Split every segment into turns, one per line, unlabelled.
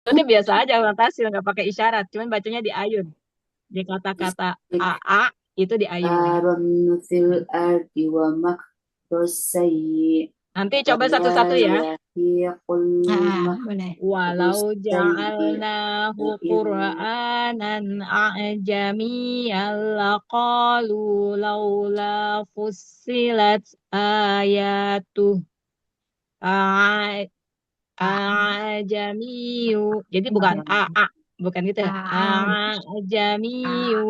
Ini biasa aja orang Tasil nggak pakai isyarat, cuman bacanya di ayun. Di kata-kata aa itu di ayun.
استكبارا في الأرض ومكر السيء
Nanti coba
ولا
satu-satu ya.
يحيق
Boleh.
المكر
Walau
السيء
ja'alnahu
إلا
Qur'anan a'jamiyyan laqalu laula fussilat ayatuh a ajamiyu. Jadi bukan a, bukan gitu ya. Ajamiyu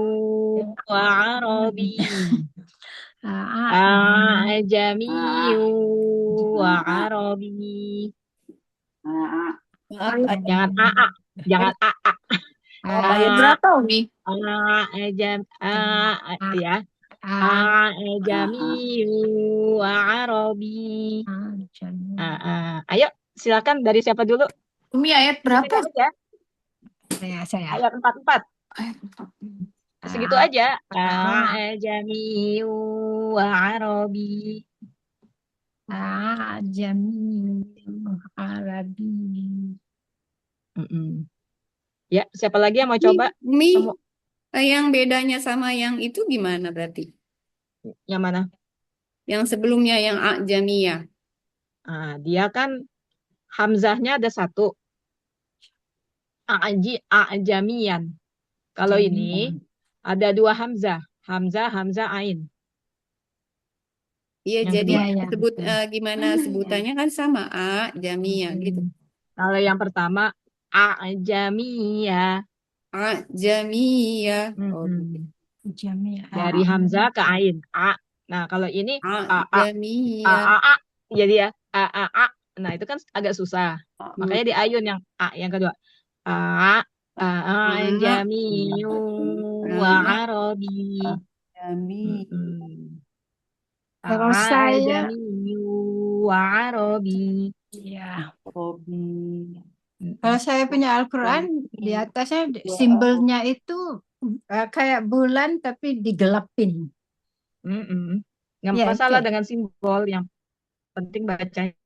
wa arabi. Ajamiyu wa arabi. Jangan a, jangan a.
Ayat
A,
berapa, Umi?
ya. Ajamiyu wa arabi. Ayo, silakan dari siapa dulu?
Umi ayat berapa?
Segitu aja.
Saya.
Ayat 44.
Ayat 4.
Segitu aja. Ajamiyu wa arabi.
Jamil Arabi.
Mm-mm. Ya, siapa lagi yang mau
Umi,
coba?
Umi,
Kamu
yang bedanya sama yang itu gimana berarti?
yang mana?
Yang sebelumnya yang Ajamiyah.
Ah, dia kan Hamzahnya ada satu. Ajamian. Kalau ini
Jamil.
ada dua Hamzah. Hamzah, Hamzah, Ain.
Iya,
Yang
jadi
kedua.
Ya, ya,
sebut
betul.
gimana
Ya.
sebutannya kan sama Ajamiyah gitu.
Kalau yang pertama, Ajamiyah.
Ajamiyah. Oh, gitu.
Mm-mm.
Jamil.
Dari Hamzah ke Ain. A. Nah, kalau ini
Ajamiyah.
A. Jadi ya, A. Nah, itu kan agak susah. Makanya di ayun yang A yang kedua. A. Ajamiyu wa arabi.
Ajamiyah.
Mm-mm.
Kalau saya,
Ajamiyu wa arabi.
ya.
Hobi.
Kalau
Mm-mm.
saya punya Al-Quran, di atasnya simbolnya itu kayak bulan tapi digelapin.
Mm-mm. Nggak
Ya, itu
masalah
ya.
dengan simbol, yang penting bacanya.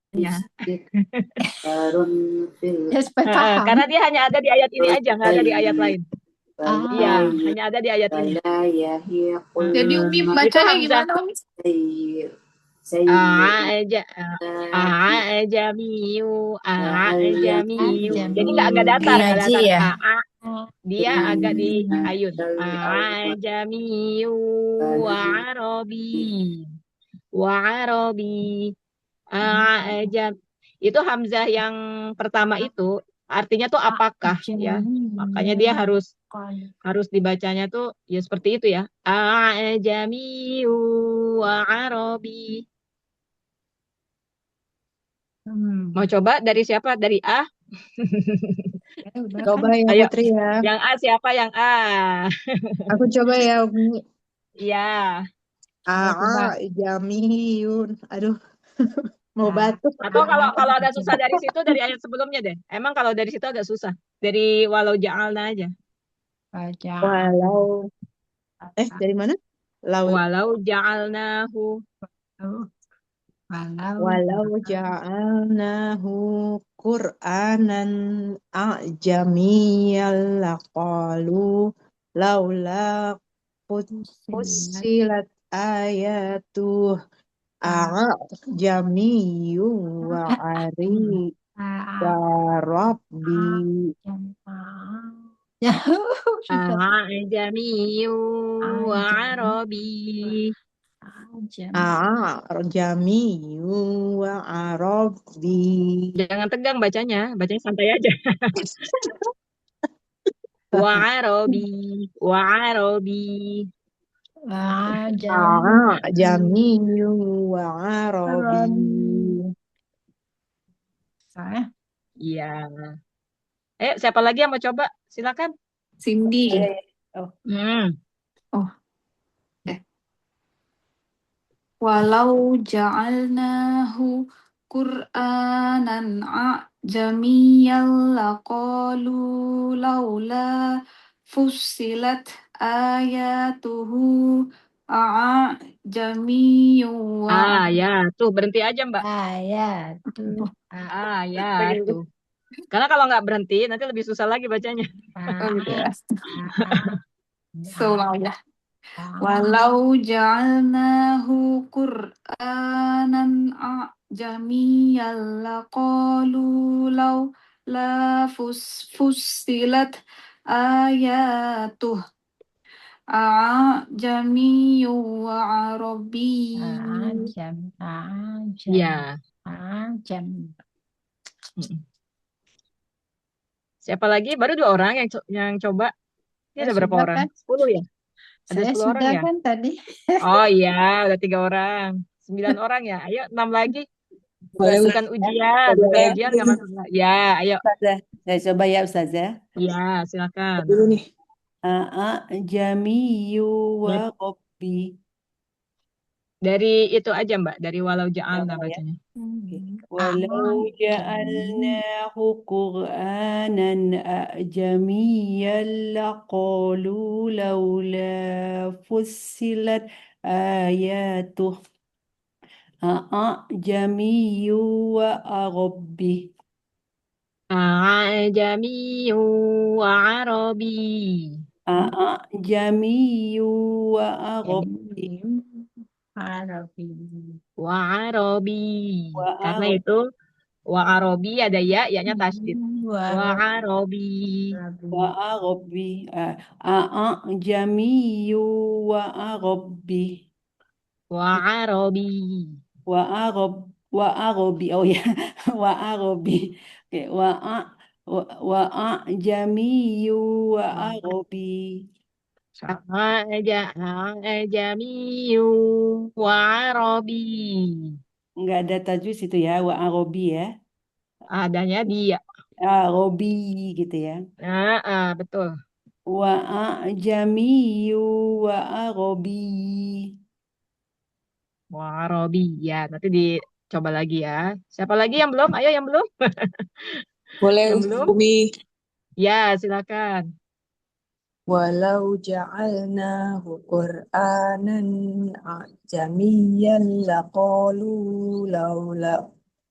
Istikbarun fil
Ya, supaya paham.
Karena dia hanya ada di ayat ini aja, nggak ada di ayat
ardi
lain. Iya,
Ah,
hanya ada di ayat ini.
fala yahiqul
jadi Umi
Itu
bacanya
Hamzah.
gimana, Umi?
sayyi sayyi
Aja, ajamiu, ajamiu.
Aja,
Jadi nggak
di
datar, nggak
ngaji
datar.
ya.
Dia agak di
inna
ayun. Ajamiu wa arabi, wa arabi. Ajam. Itu Hamzah yang pertama itu artinya tuh apakah ya. Makanya dia harus harus dibacanya tuh ya seperti itu ya. Ajamiu wa arabi. Mau coba dari siapa? Dari A?
Udah kan?
Coba ya
Ayo,
Putri ya.
yang A siapa yang A?
Aku coba ya Umi.
Iya.
Aa,
Coba.
Jamiyun. Aduh, mau
Ah,
batuk.
Atau kalau kalau ada susah
coba.
dari situ dari ayat sebelumnya deh. Emang kalau dari situ agak susah. Dari walau ja'alna aja.
Baca.
Walau, dari mana? Lau,
Walau ja'alnahu.
Walau
walau ja'alnahu Qur'anan a'jamiyal laqalu laula
silat
fussilat ayatuh a'jamiyyu wa ari wa rabbi.
Ya, sudah
A'jamiyyu wa
aja.
arabi.
Jam.
Jamiyyu wa arabi.
Jangan tegang bacanya. Bacanya santai aja. Wa arabi. Wa arabi.
Jam.
Jamiyyu wa arabi.
Saya.
Iya. Siapa lagi yang mau coba? Silakan.
Cindy.
Oh,
Hmm.
Oh, walau ja'alnahu Qur'anan a'jamiyyan laqalu laula fussilat ayatuhu a'jamiyyun wa
Ah, ya. Tuh, berhenti aja, Mbak.
Ya, tuh.
Ah, ya.
pengen
Tuh. Karena kalau nggak berhenti, nanti lebih susah lagi bacanya.
Oh gitu ya. So,
Ah,
mau ya.
ah,
Walau ja'alnahu Qur'anan a'jamiyyan laqalu law la fussilat ayatuh a'jamiyyun wa arabiy.
jam, jam,
Iya.
jam.
Mm-mm. Siapa lagi? Baru 2 orang yang coba. Ini
Saya
ada berapa
sudah
orang?
kan?
10 ya? Ada
Saya
10 orang
sudah
ya?
kan tadi.
Oh iya, udah 3 orang. 9 orang ya. Ayo, 6 lagi.
Boleh
Bukan ujian. Bukan
Ustazah.
ujian nggak masalah. Ya, ayo.
Ustazah. Saya coba ya Ustazah.
Iya, silakan.
Dulu nih. Jamiyu wa
Dari,
Rabbi.
dari itu aja, Mbak. Dari walau ja'alna
Oh, ya.
bacanya.
Oke.
Ah,
Walau
jam.
ja'alnahu Qur'anan a'jamiyyan laqalu laula fussilat ayatuh a'jamiyyu wa Rabbi.
A'jami wa Arabi.
A'jamiyyu wa
Jadi
Rabbi.
Arabi.
Wa Arabi.
Wa
Karena
Arabi.
itu wa Arabi ada ya, ya-nya tasydid. Wa
Arabi.
Arabi.
Rabbi A'jamiyyu wa Rabbi
Wa Arabi.
wa Arab wa Arabi oh ya wa Arabi oke wa A'jamiyyu wa Arabi
A'jami wa Arabi.
nggak ada tajwid itu ya wa Arabi ya
Adanya dia.
Arabi gitu ya
Betul.
wa A'jamiyyu wa Arabi
Wa Arabi. Ya, nanti dicoba lagi ya. Siapa lagi yang belum? Ayo yang belum.
boleh
Yang
Ustaz
belum?
Umi
Ya, silakan.
walau ja'alnahu Qur'anan ajamiyyan laqalu laula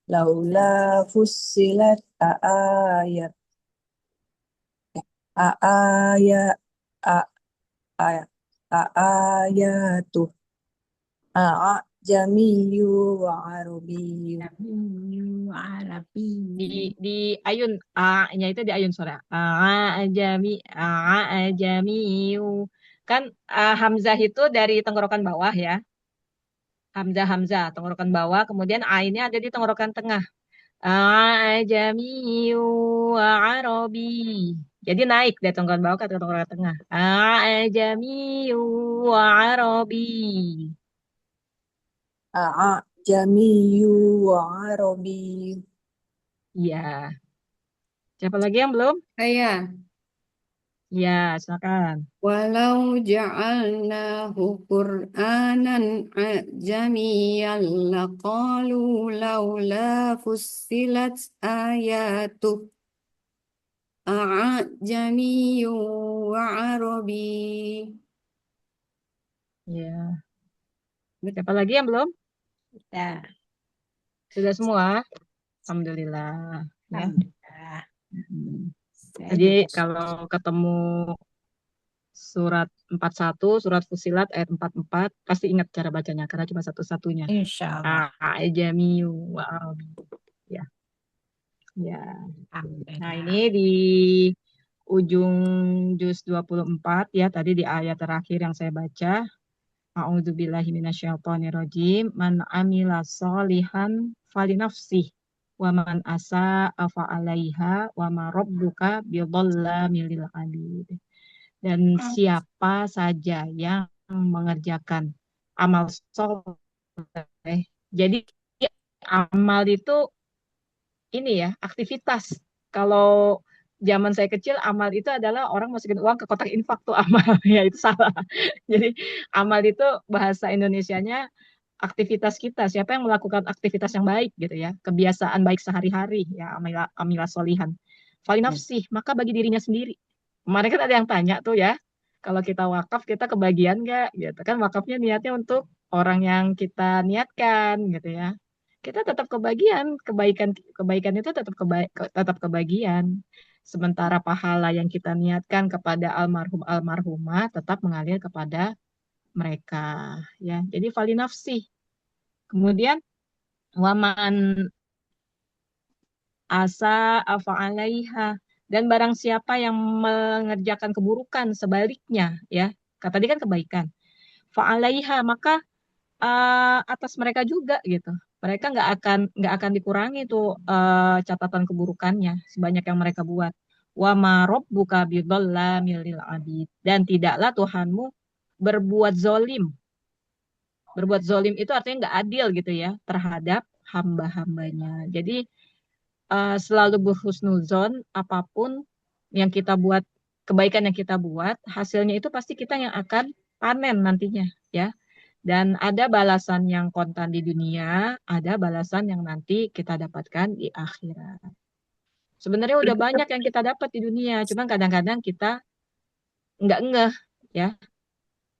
laula fussilat ayat ayat ayat ayatuh ajamiyyu wa arabiyyu
Arabi.
Di ayun a-nya itu di ayun suara ajami kan hamzah itu dari tenggorokan bawah ya, hamzah tenggorokan bawah, kemudian a ini ada di tenggorokan tengah, ajami wa arabi, jadi naik dari tenggorokan bawah ke tenggorokan tengah, ajami wa arabi.
ajamiyyu wa arabiyyu
Iya, siapa lagi yang belum?
Saya.
Ya, silakan.
Walau ja'alnahu Qur'anan a'jamiyyan laqalu laula fussilat ayatuh a'jamiyyun wa arabi.
Ya, siapa lagi yang belum?
Ya,
Sudah semua? Alhamdulillah. Ya.
alhamdulillah.
Hmm.
Saya
Jadi
juga
kalau ketemu surat 41, surat Fusilat ayat 44, pasti ingat cara bacanya karena cuma satu-satunya.
insya Allah.
A'jamiyu wa arabi. Ya, ya. Nah, ini
Alhamdulillah.
di ujung juz 24 ya, tadi di ayat terakhir yang saya baca. A'udzubillahi minasyaitonirrajim. Man amila sholihan falinafsih wa man asa'a fa'alaiha wa ma rabbuka bidhallamil lil abid. Dan siapa saja yang mengerjakan amal soleh. Jadi amal itu ini ya, aktivitas. Kalau zaman saya kecil, amal itu adalah orang masukin uang ke kotak infak tuh amal. Ya itu salah. Jadi amal itu bahasa Indonesianya aktivitas kita. Siapa yang melakukan aktivitas yang baik gitu ya. Kebiasaan baik sehari-hari ya, amila solihan. Falinafsih, maka bagi dirinya sendiri. Kemarin kan ada yang tanya tuh ya, kalau kita wakaf kita kebagian nggak gitu kan, wakafnya niatnya untuk orang yang kita niatkan gitu ya. kita tetap kebaikan itu tetap kebagian. Sementara pahala yang kita niatkan kepada almarhum almarhumah tetap mengalir kepada mereka, ya. Jadi falinafsi. Kemudian waman asa afa'alaiha, dan barang siapa yang mengerjakan keburukan sebaliknya, ya. Kata tadi kan kebaikan. Fa'alaiha, maka atas mereka juga gitu. Mereka nggak akan dikurangi tuh catatan keburukannya sebanyak yang mereka buat. Wa ma rabbuka bidzalamil lil abid, dan tidaklah Tuhanmu berbuat zolim. Berbuat zolim itu artinya nggak adil gitu ya terhadap hamba-hambanya. Jadi selalu berhusnuzon, apapun yang kita buat, kebaikan yang kita buat, hasilnya itu pasti kita yang akan panen nantinya, ya. Dan ada balasan yang kontan di dunia, ada balasan yang nanti kita dapatkan di akhirat. Sebenarnya udah banyak yang kita dapat di dunia, cuma kadang-kadang kita nggak ngeh, ya.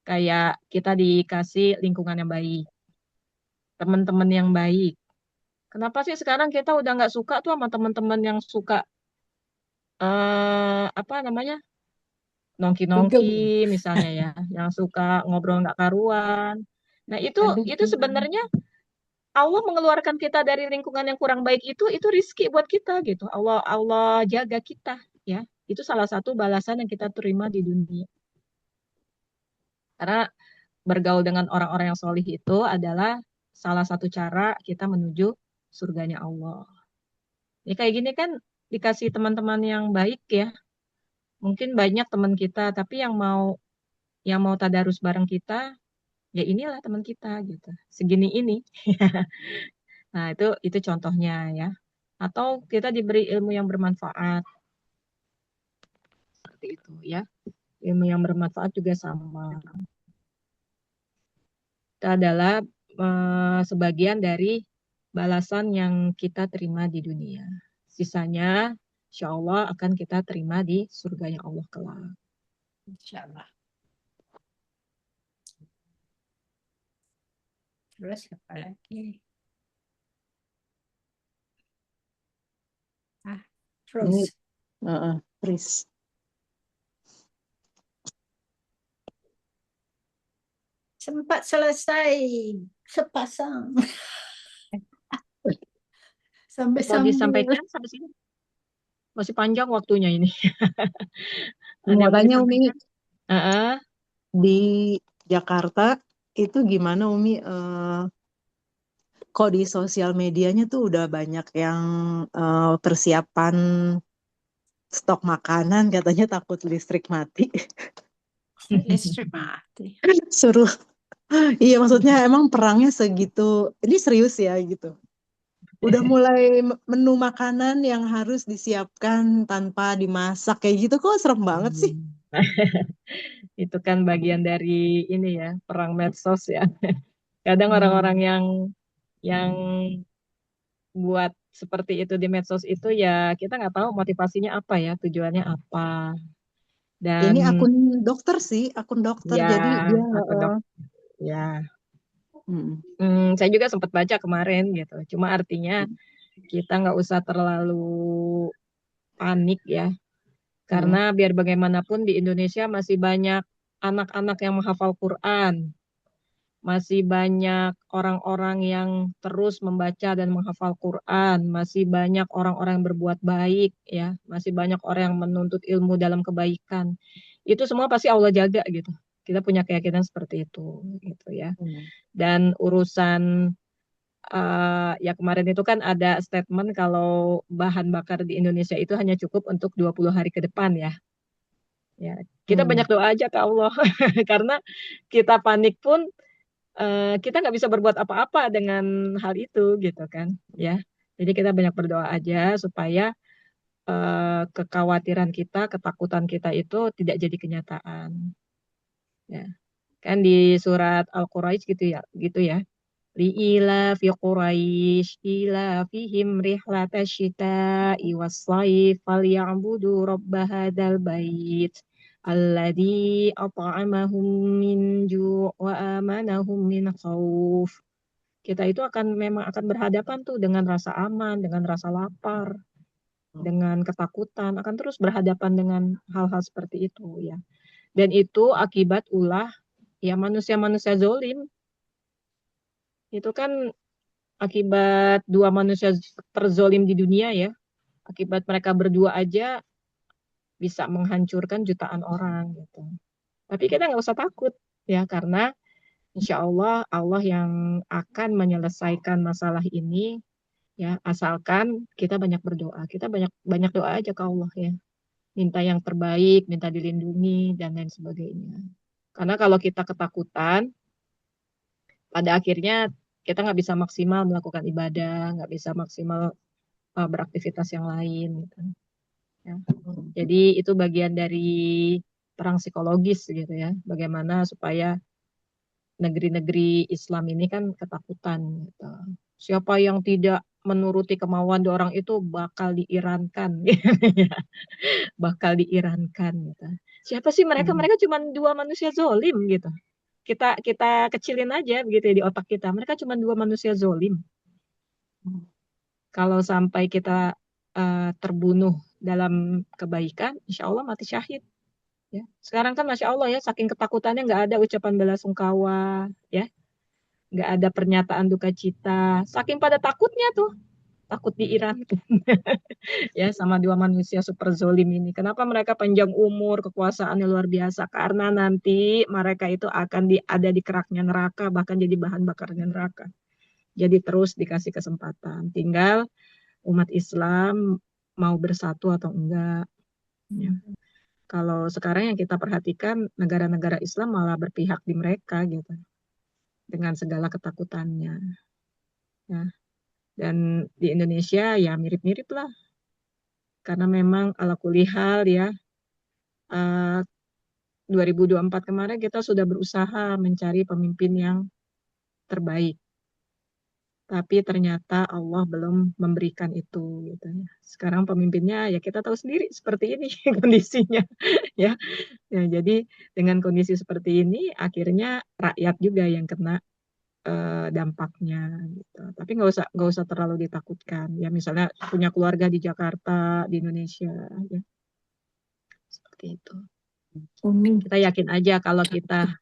Kayak kita dikasih lingkungan yang baik, teman-teman yang baik. Kenapa sih sekarang kita udah nggak suka tuh sama teman-teman yang suka apa namanya, nongki-nongki misalnya ya, yang suka ngobrol nggak karuan. Nah itu sebenarnya Allah mengeluarkan kita dari lingkungan yang kurang baik itu rizki buat kita gitu. Allah jaga kita, ya. Itu salah satu balasan yang kita terima di dunia. Karena bergaul dengan orang-orang yang solih itu adalah salah satu cara kita menuju surganya Allah. Ini kayak gini kan dikasih teman-teman yang baik ya. Mungkin banyak teman kita, tapi yang mau tadarus bareng kita, ya inilah teman kita gitu. Segini ini. Nah, itu contohnya ya. Atau kita diberi ilmu yang bermanfaat. Seperti itu ya. Ilmu yang bermanfaat juga sama. Itu adalah sebagian dari balasan yang kita terima di dunia. Sisanya insya Allah akan kita terima di surganya Allah kelak.
Insya Allah. Terus apa lagi?
Ini,
Terus.
Tris.
Sempat selesai sepasang.
Kalau
Sambil
disampaikan sampai sini masih panjang waktunya ini. Ada
Mau
yang mau
tanya Umi,
disampaikan?
di Jakarta itu gimana Umi? Kok di sosial medianya tuh udah banyak yang persiapan stok makanan, katanya takut listrik mati.
listrik mati.
Suruh. Iya, maksudnya emang perangnya segitu. Ini serius ya gitu. Udah mulai menu makanan yang harus disiapkan tanpa dimasak kayak gitu, kok serem banget sih.
Itu kan bagian dari ini ya, perang medsos ya. Kadang orang-orang yang buat seperti itu di medsos itu ya kita nggak tahu motivasinya apa ya, tujuannya apa. Dan
Ini akun dokter sih, akun dokter.
ya
Jadi dia
akun ya,
mm,
saya juga sempat baca kemarin gitu. Cuma artinya kita nggak usah terlalu panik ya. Karena biar bagaimanapun di Indonesia masih banyak anak-anak yang menghafal Quran. Masih banyak orang-orang yang terus membaca dan menghafal Quran. Masih banyak orang-orang yang berbuat baik ya. Masih banyak orang yang menuntut ilmu dalam kebaikan. Itu semua pasti Allah jaga gitu. Kita punya keyakinan seperti itu gitu ya. Dan urusan ya kemarin itu kan ada statement kalau bahan bakar di Indonesia itu hanya cukup untuk 20 hari ke depan ya. Ya, kita banyak doa aja ke Allah karena kita panik pun kita nggak bisa berbuat apa-apa dengan hal itu gitu kan ya. Jadi kita banyak berdoa aja supaya kekhawatiran kita, ketakutan kita itu tidak jadi kenyataan. Ya. Kan di surat Al-Quraisy gitu ya. Li'ila fi Quraisy ila fihim rihlata syita'i was-sayf falyabudu rabb hadzal bait alladzi at'amahum min ju' wa amanahum min khauf. kita itu memang akan berhadapan tuh dengan rasa aman, dengan rasa lapar, dengan ketakutan, akan terus berhadapan dengan hal-hal seperti itu ya. Dan itu akibat ulah ya manusia-manusia zolim. Itu kan akibat dua manusia terzolim di dunia ya. Akibat mereka berdua aja bisa menghancurkan jutaan orang gitu. Tapi kita nggak usah takut ya, karena insya Allah Allah yang akan menyelesaikan masalah ini ya, asalkan kita banyak berdoa. Kita banyak doa aja ke Allah ya. Minta yang terbaik, minta dilindungi dan lain sebagainya. Karena kalau kita ketakutan, pada akhirnya kita nggak bisa maksimal melakukan ibadah, nggak bisa maksimal beraktivitas yang lain gitu. Ya. Jadi itu bagian dari perang psikologis gitu ya. Bagaimana supaya negeri-negeri Islam ini kan ketakutan gitu. Siapa yang tidak menuruti kemauan orang itu bakal diirankan gitu ya. Bakal diirankan gitu. Siapa sih mereka? Mereka cuma dua manusia zolim gitu. Kita kecilin aja begitu ya di otak kita. Mereka cuma dua manusia zolim. Kalau sampai kita terbunuh dalam kebaikan, insya Allah mati syahid. Ya. Sekarang kan Masya Allah ya, saking ketakutannya nggak ada ucapan belasungkawa, ya, nggak ada pernyataan duka cita. Saking pada takutnya tuh, takut diirankan ya sama dua manusia super zolim ini. Kenapa mereka panjang umur, kekuasaannya luar biasa? Karena nanti mereka itu akan ada di keraknya neraka, bahkan jadi bahan bakarnya neraka. Jadi terus dikasih kesempatan. Tinggal umat Islam mau bersatu atau enggak. Ya. Kalau sekarang yang kita perhatikan, negara-negara Islam malah berpihak di mereka gitu, dengan segala ketakutannya. Ya. Dan di Indonesia ya mirip-mirip lah, karena memang ala kulli hal ya, 2024 kemarin kita sudah berusaha mencari pemimpin yang terbaik. Tapi ternyata Allah belum memberikan itu gitu ya. Sekarang pemimpinnya ya kita tahu sendiri seperti ini kondisinya ya. Ya, jadi dengan kondisi seperti ini akhirnya rakyat juga yang kena dampaknya gitu. Tapi nggak usah terlalu ditakutkan ya, misalnya punya keluarga di Jakarta, di Indonesia ya. Seperti itu. Kita yakin aja kalau kita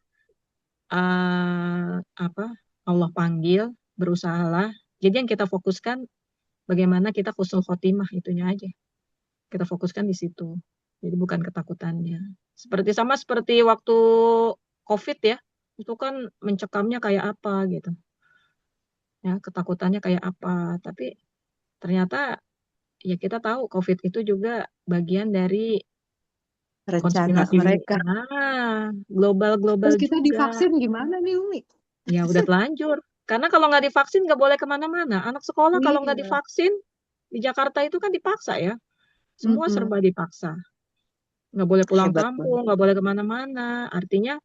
Allah panggil, berusahalah. Jadi yang kita fokuskan bagaimana kita husnul khotimah, itunya aja. Kita fokuskan di situ. Jadi bukan ketakutannya. Seperti waktu COVID ya, itu kan mencekamnya kayak apa gitu. Ya, ketakutannya kayak apa. Tapi ternyata ya kita tahu COVID itu juga bagian dari
Rencana
konspirasi
mereka.
global
Terus kita
juga.
divaksin gimana nih Umi?
Ya udah telanjur. Karena kalau nggak divaksin nggak boleh kemana-mana. Anak sekolah kalau nggak
Iya.
divaksin, di Jakarta itu kan dipaksa ya. Semua
Mm-mm.
serba dipaksa. Nggak boleh pulang
Hebat
kampung,
banget.
nggak boleh kemana-mana. Artinya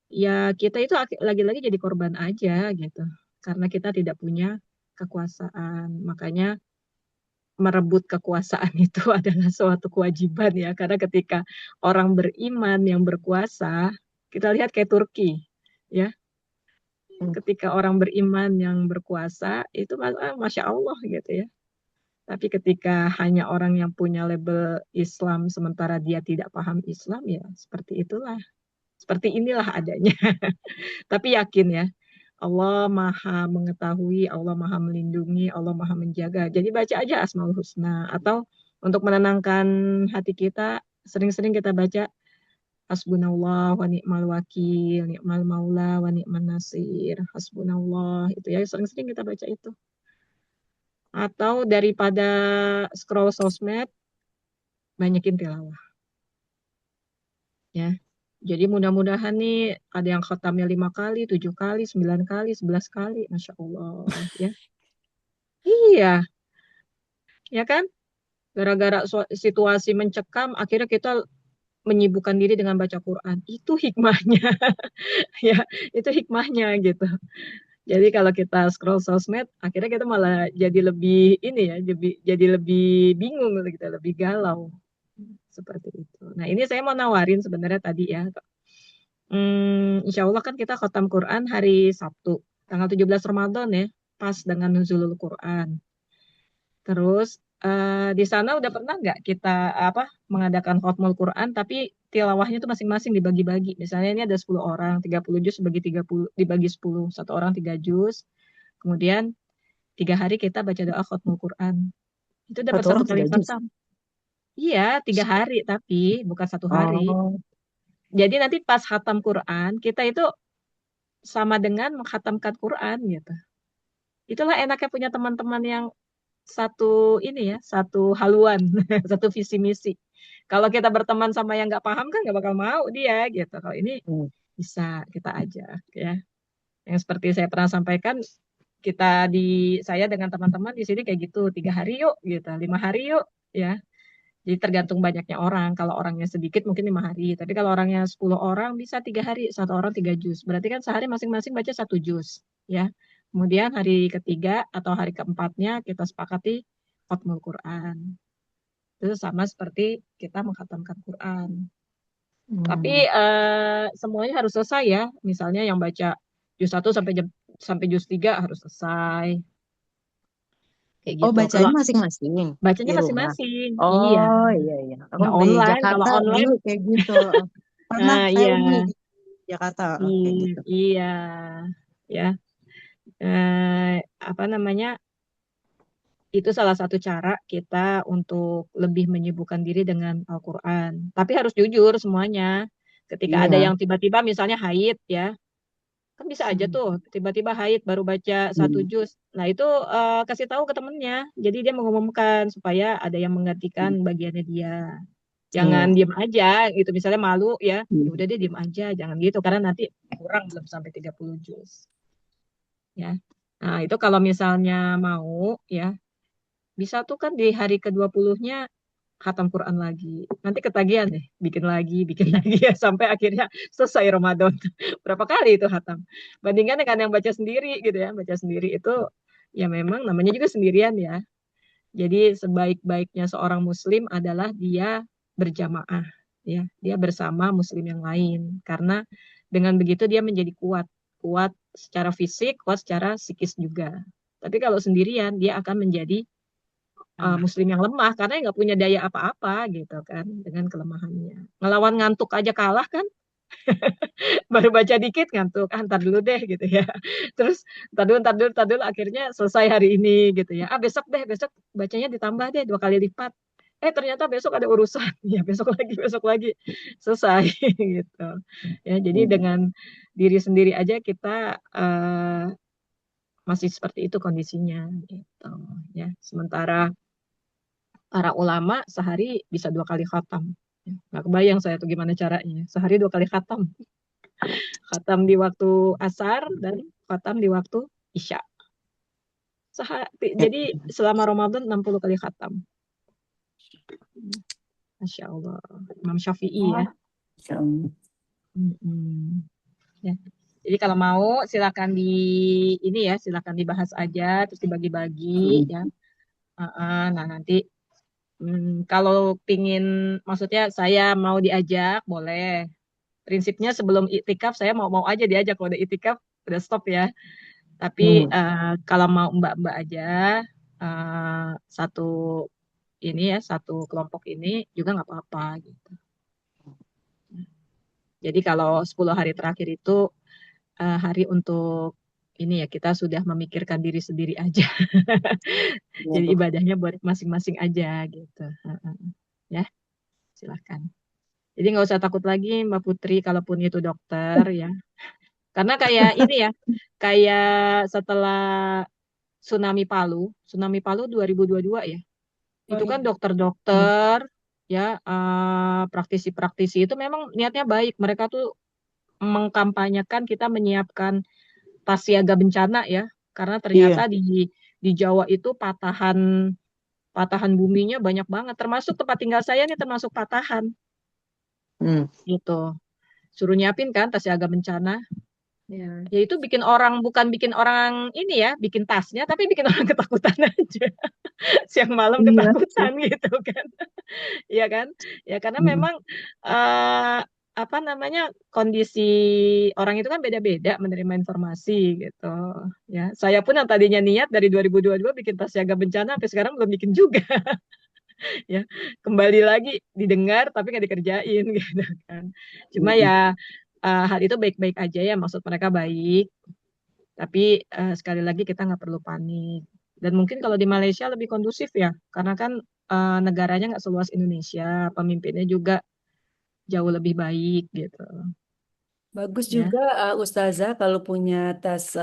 ya kita itu lagi-lagi jadi korban aja gitu. Karena kita tidak punya kekuasaan. Makanya merebut kekuasaan itu adalah suatu kewajiban ya. Karena ketika orang beriman yang berkuasa, kita lihat kayak Turki ya. Ketika orang beriman yang berkuasa itu Masya Allah gitu ya. Tapi ketika hanya orang yang punya label Islam sementara dia tidak paham Islam ya seperti itulah. Seperti inilah adanya. Tapi yakin ya, Allah Maha mengetahui, Allah Maha melindungi, Allah Maha menjaga. Jadi baca aja Asmaul Husna. Atau untuk menenangkan hati kita, sering-sering kita baca Hasbunallah wa ni'mal wakil, ni'mal maula wa ni'man nasir. Hasbunallah, itu ya sering-sering kita baca itu. Atau daripada scroll sosmed, banyakin tilawah. Ya. Jadi mudah-mudahan nih ada yang khatamnya 5 kali, 7 kali, 9 kali, 11 kali. Masya Allah. Ya. Iya. Ya kan? Gara-gara situasi mencekam, akhirnya kita menyibukkan diri dengan baca Quran. Itu hikmahnya. Ya, itu hikmahnya gitu. Jadi kalau kita scroll sosmed, akhirnya kita malah jadi lebih ini ya, jadi lebih bingung, kita lebih galau. Seperti itu. Nah ini saya mau nawarin sebenarnya tadi ya. Insya Allah kan kita khatam Quran hari Sabtu. tanggal 17 Ramadan ya, pas dengan nuzulul Quran. Terus di sana udah pernah nggak kita mengadakan khatmul Quran tapi tilawahnya itu masing-masing dibagi-bagi. Misalnya ini ada 10 orang, 30 juz dibagi 30 dibagi 10, satu orang 3 juz. Kemudian 3 hari kita baca doa khatmul Quran. Itu dapat
Satu
satu
orang
kali
3 juz.
khatam. Iya, 3 hari tapi bukan 1 hari.
Oh,
Jadi nanti pas khatam Quran, kita itu sama dengan menghatamkan Quran gitu. Itulah enaknya punya teman-teman yang satu ini ya, satu haluan, satu visi misi. Kalau kita berteman sama yang nggak paham kan nggak bakal mau dia gitu. Kalau ini
hmm.
bisa kita ajak ya. Yang seperti saya pernah sampaikan, saya dengan teman-teman di sini kayak gitu, 3 hari yuk gitu, 5 hari yuk ya. Jadi tergantung banyaknya orang. Kalau orangnya sedikit mungkin 5 hari. Tapi kalau orangnya 10 orang bisa 3 hari. Satu orang 3 juz. Berarti kan sehari masing-masing baca 1 juz. Ya. Kemudian hari ketiga atau hari keempatnya kita sepakati khatmul Quran. Itu sama seperti kita mengkhatamkan Quran. Tapi semuanya harus selesai ya. Misalnya yang baca juz 1 sampai juz 3 harus selesai. Kayak
Oh,
gitu.
bacanya
Kalau
masing-masing
bacanya
di rumah.
masing-masing. Iya.
Oh, iya. Aku
Nggak
di
online. Kalau
Jakarta
online,
dulu kayak gitu. Pernah saya
iya.
Umi di Jakarta kayak gitu.
Iya, ya. Apa namanya? Itu salah satu cara kita untuk lebih menyibukkan diri dengan Al-Quran. Tapi harus jujur semuanya. Ketika ada
Iya.
yang tiba-tiba misalnya haid ya, kan bisa aja tuh tiba-tiba haid baru baca 1 juz. Nah itu kasih tahu ke temennya. Jadi dia mengumumkan supaya ada yang menggantikan bagiannya dia. Jangan diem aja gitu. Misalnya malu ya, ya udah dia diem aja, jangan gitu karena nanti kurang belum sampai 30 juz. Ya. Nah, itu kalau misalnya mau ya, bisa tuh kan di hari ke-20-nya khatam Quran lagi. Nanti ketagihan deh, bikin lagi ya sampai akhirnya selesai Ramadan. Berapa kali itu khatam. Bandingkan dengan yang baca sendiri gitu ya. Baca sendiri itu ya memang namanya juga sendirian ya. Jadi sebaik-baiknya seorang muslim adalah dia berjamaah ya. Dia bersama muslim yang lain karena dengan begitu dia menjadi kuat secara fisik, kuat secara psikis juga. Tapi kalau sendirian dia akan menjadi muslim yang lemah karena nggak punya daya apa-apa gitu kan dengan kelemahannya. Ngelawan ngantuk aja kalah kan. Baru baca dikit ngantuk, ntar dulu deh gitu ya. Terus ntar dulu akhirnya selesai hari ini gitu ya. Besok bacanya ditambah deh 2 kali lipat. Ternyata besok ada urusan. Ya besok lagi selesai gitu. Ya jadi dengan diri sendiri aja kita masih seperti itu kondisinya gitu ya. Sementara para ulama sehari bisa 2 kali khatam. Nggak kebayang saya tuh gimana caranya. Sehari 2 kali khatam. Khatam di waktu asar dan khatam di waktu isya. Jadi selama Ramadan 60 kali khatam. Masya Allah. Imam Syafi'i ya. Ya. Jadi kalau mau silakan silakan dibahas aja terus dibagi-bagi ya. Nah nanti kalau maksudnya saya mau diajak boleh. Prinsipnya sebelum iktikaf saya mau aja diajak, kalau udah iktikaf udah stop ya. Tapi kalau mau mbak-mbak aja satu kelompok ini juga nggak apa-apa gitu. Jadi kalau 10 hari terakhir itu hari untuk ini ya kita sudah memikirkan diri sendiri aja. Jadi ibadahnya buat masing-masing aja gitu. Ya, silakan. Jadi nggak usah takut lagi Mbak Putri, kalaupun itu dokter ya. Karena kayak ini ya, kayak setelah tsunami Palu 2022 ya. Itu kan dokter-dokter ya, praktisi-praktisi itu memang niatnya baik. Mereka tuh mengkampanyekan kita menyiapkan tas siaga bencana ya. Karena ternyata di Jawa itu patahan buminya banyak banget. Termasuk tempat tinggal saya nih termasuk patahan. Gitu. Suruh nyiapin kan tas siaga bencana. Ya itu bukan bikin orang ini ya, bikin tasnya, tapi bikin orang ketakutan aja. Siang malam ketakutan gitu kan. Iya kan? Ya karena memang apa namanya, kondisi orang itu kan beda-beda menerima informasi gitu ya. Saya pun yang tadinya niat dari 2022 bikin tas siaga bencana sampai sekarang belum bikin juga ya. Kembali lagi didengar tapi nggak dikerjain gitu kan. Cuma ya hal itu baik-baik aja ya, maksud mereka baik. Tapi sekali lagi kita nggak perlu panik. Dan mungkin kalau di Malaysia lebih kondusif ya, karena kan negaranya nggak seluas Indonesia, pemimpinnya juga jauh lebih baik gitu
Bagus
ya.
juga Ustazah kalau punya tas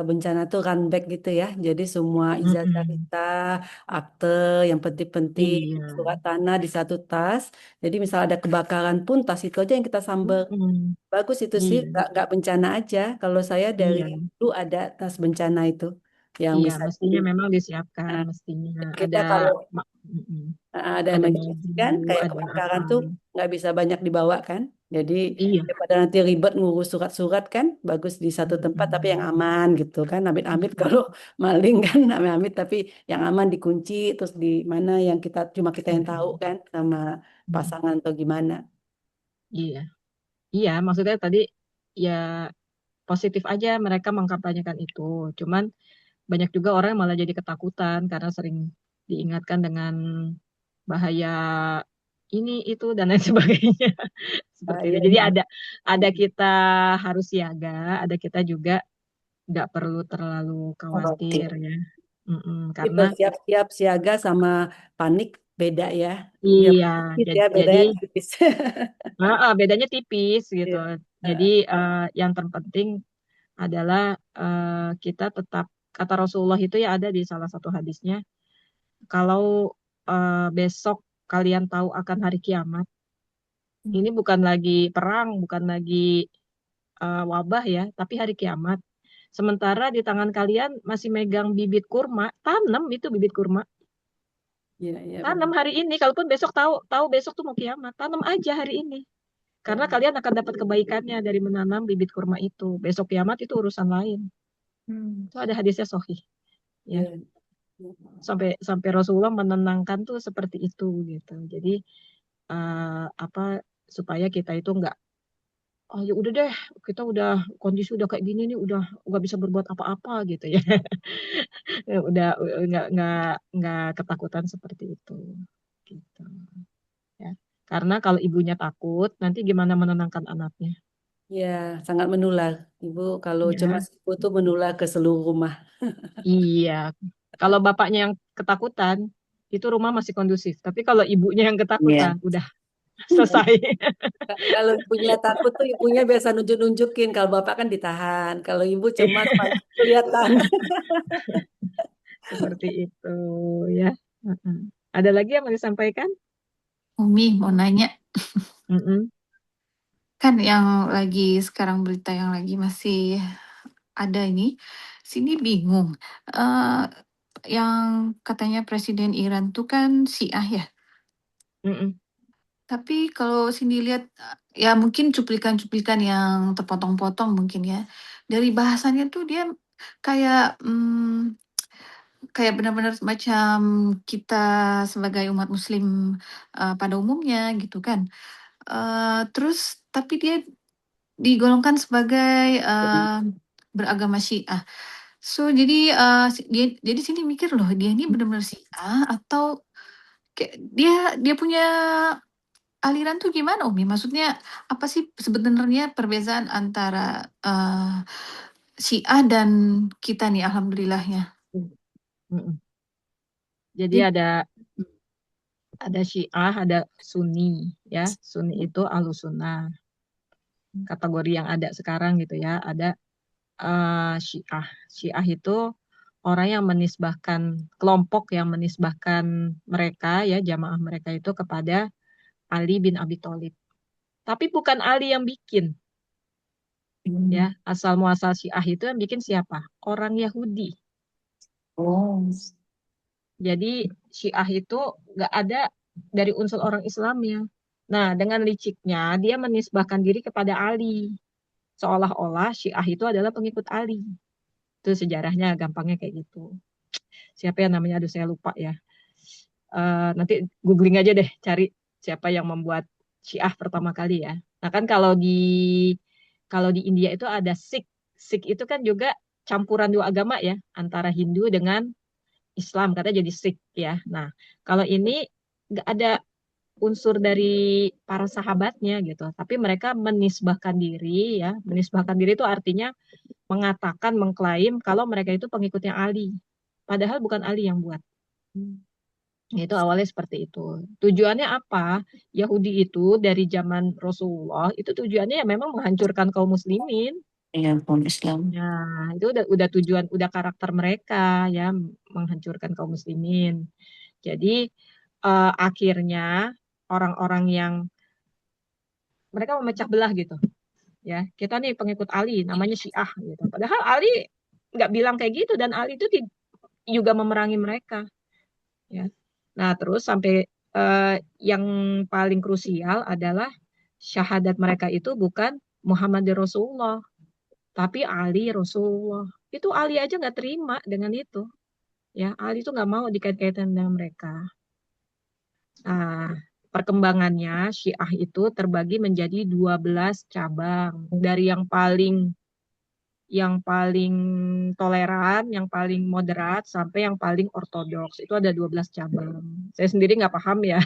bencana tuh run bag gitu ya. Jadi semua ijazah
Mm-mm.
kita, akte yang penting-penting,
Iya.
surat tanah di satu tas. Jadi misal ada kebakaran pun tas itu aja yang kita sambar.
Mm-mm.
Bagus itu sih,
Iya,
nggak bencana aja. Kalau saya dari
iya,
dulu ada tas bencana itu yang
iya.
bisa
Mestinya memang disiapkan,
Nah,
mestinya ada
kita kalau
mm-mm.
ada
Ada
emergency
baju,
kan, kayak
ada
kebakaran
apa.
tuh nggak bisa banyak dibawa kan. Jadi
Iya.
daripada nanti ribet ngurus surat-surat kan, bagus di satu tempat tapi yang
Mm-mm.
aman gitu kan. Amit-amit
Mm-mm.
kalau maling kan, amit-amit tapi yang aman dikunci terus di mana yang kita yang tahu
Mm-mm.
kan sama
Mm-mm.
pasangan atau gimana.
Iya, iya. Maksudnya tadi ya positif aja mereka mengkampanyekan itu. Cuman banyak juga orang yang malah jadi ketakutan karena sering diingatkan dengan bahaya ini itu dan lain sebagainya seperti itu.
Bahaya
Jadi
itu.
ada kita harus siaga, ada kita juga nggak perlu terlalu khawatir
Khawatir.
ya. Karena
Itu siap-siap siaga sama panik beda ya. Dia
iya,
tipis ya,
jadi
bedanya tipis.
bedanya tipis gitu.
Iya.
Jadi yang terpenting adalah kita tetap kata Rasulullah itu ya ada di salah satu hadisnya, kalau besok kalian tahu akan hari kiamat, ini bukan lagi perang, bukan lagi wabah ya, tapi hari kiamat. Sementara di tangan kalian masih megang bibit kurma, tanam itu bibit kurma.
Iya, iya
Tanam
benar.
hari ini, kalaupun besok tahu tahu besok tuh mau kiamat, tanam aja hari ini. Karena kalian akan dapat kebaikannya dari menanam bibit kurma itu. Besok kiamat itu urusan lain. Itu ada hadisnya sahih ya.
Iya.
Sampai sampai Rasulullah menenangkan tuh seperti itu gitu. Jadi apa supaya kita itu nggak, oh ya udah deh, kita udah kondisi udah kayak gini nih, udah nggak bisa berbuat apa-apa gitu ya. Udah nggak ketakutan seperti itu gitu ya. Karena kalau ibunya takut, nanti gimana menenangkan anaknya
Ya, sangat menular. Ibu kalau cuma
ya.
ibu tuh menular ke seluruh rumah.
Iya. Kalau bapaknya yang ketakutan, itu rumah masih kondusif. Tapi kalau ibunya yang ketakutan,
Iya.
udah selesai.
Kalau ibunya takut tuh ibunya biasa nunjuk-nunjukin. Kalau bapak kan ditahan. Kalau ibu cemas paling kelihatan.
Seperti itu ya. Heeh. Ada lagi yang mau disampaikan?
Umi mau nanya,
Mm-mm.
kan yang lagi sekarang berita yang lagi masih ada ini, sini bingung. Eh yang katanya Presiden Iran tuh kan Syiah ya.
Mm-mm.
Tapi kalau sini lihat, ya mungkin cuplikan-cuplikan yang terpotong-potong mungkin ya. Dari bahasanya tuh dia kayak kayak benar-benar macam kita sebagai umat Muslim pada umumnya gitu kan. Terus tapi dia digolongkan sebagai beragama Syiah. So jadi dia jadi sini mikir loh, dia ini benar-benar Syiah atau kayak dia punya aliran tuh gimana Umi? Maksudnya apa sih sebenarnya perbedaan antara Syiah dan kita nih alhamdulillahnya.
Mm-mm. Jadi
Jadi
ada Syiah, ada Sunni ya. Sunni itu Ahlussunnah. Kategori yang ada sekarang gitu ya. Ada Syiah. Syiah itu orang yang menisbahkan, kelompok yang menisbahkan mereka ya, jamaah mereka itu kepada Ali bin Abi Thalib. Tapi bukan Ali yang bikin ya. Asal muasal Syiah itu yang bikin siapa? Orang Yahudi.
Oh.
Jadi Syiah itu nggak ada dari unsur orang Islamnya. Nah, dengan liciknya dia menisbahkan diri kepada Ali. Seolah-olah Syiah itu adalah pengikut Ali. Itu sejarahnya gampangnya kayak gitu. Siapa yang namanya? Aduh, saya lupa ya. Nanti googling aja deh, cari siapa yang membuat Syiah pertama kali ya. Nah kan kalau di India itu ada Sikh. Sikh itu kan juga campuran dua agama ya, antara Hindu dengan Islam, katanya jadi Sikh ya. Nah, kalau ini nggak ada unsur dari para sahabatnya gitu, tapi mereka menisbahkan diri ya. Menisbahkan diri itu artinya mengatakan, mengklaim kalau mereka itu pengikutnya Ali. Padahal bukan Ali yang buat. Itu awalnya seperti itu. Tujuannya apa? Yahudi itu dari zaman Rasulullah itu tujuannya ya memang menghancurkan kaum muslimin.
Ya pun Islam.
Nah, itu udah tujuan, udah karakter mereka ya, menghancurkan kaum muslimin. Jadi akhirnya orang-orang yang mereka memecah belah gitu ya. Kita nih pengikut Ali, namanya Syiah gitu. Padahal Ali nggak bilang kayak gitu, dan Ali itu juga memerangi mereka ya. Nah, terus sampai yang paling krusial adalah syahadat mereka itu bukan Muhammad Rasulullah, tapi Ali Rasulullah. Itu Ali aja nggak terima dengan itu. Ya, Ali itu nggak mau dikait-kaitan dengan mereka. Nah, perkembangannya Syiah itu terbagi menjadi 12 cabang. Dari yang paling toleran, yang paling moderat, sampai yang paling ortodoks. Itu ada 12 cabang. Saya sendiri nggak paham ya,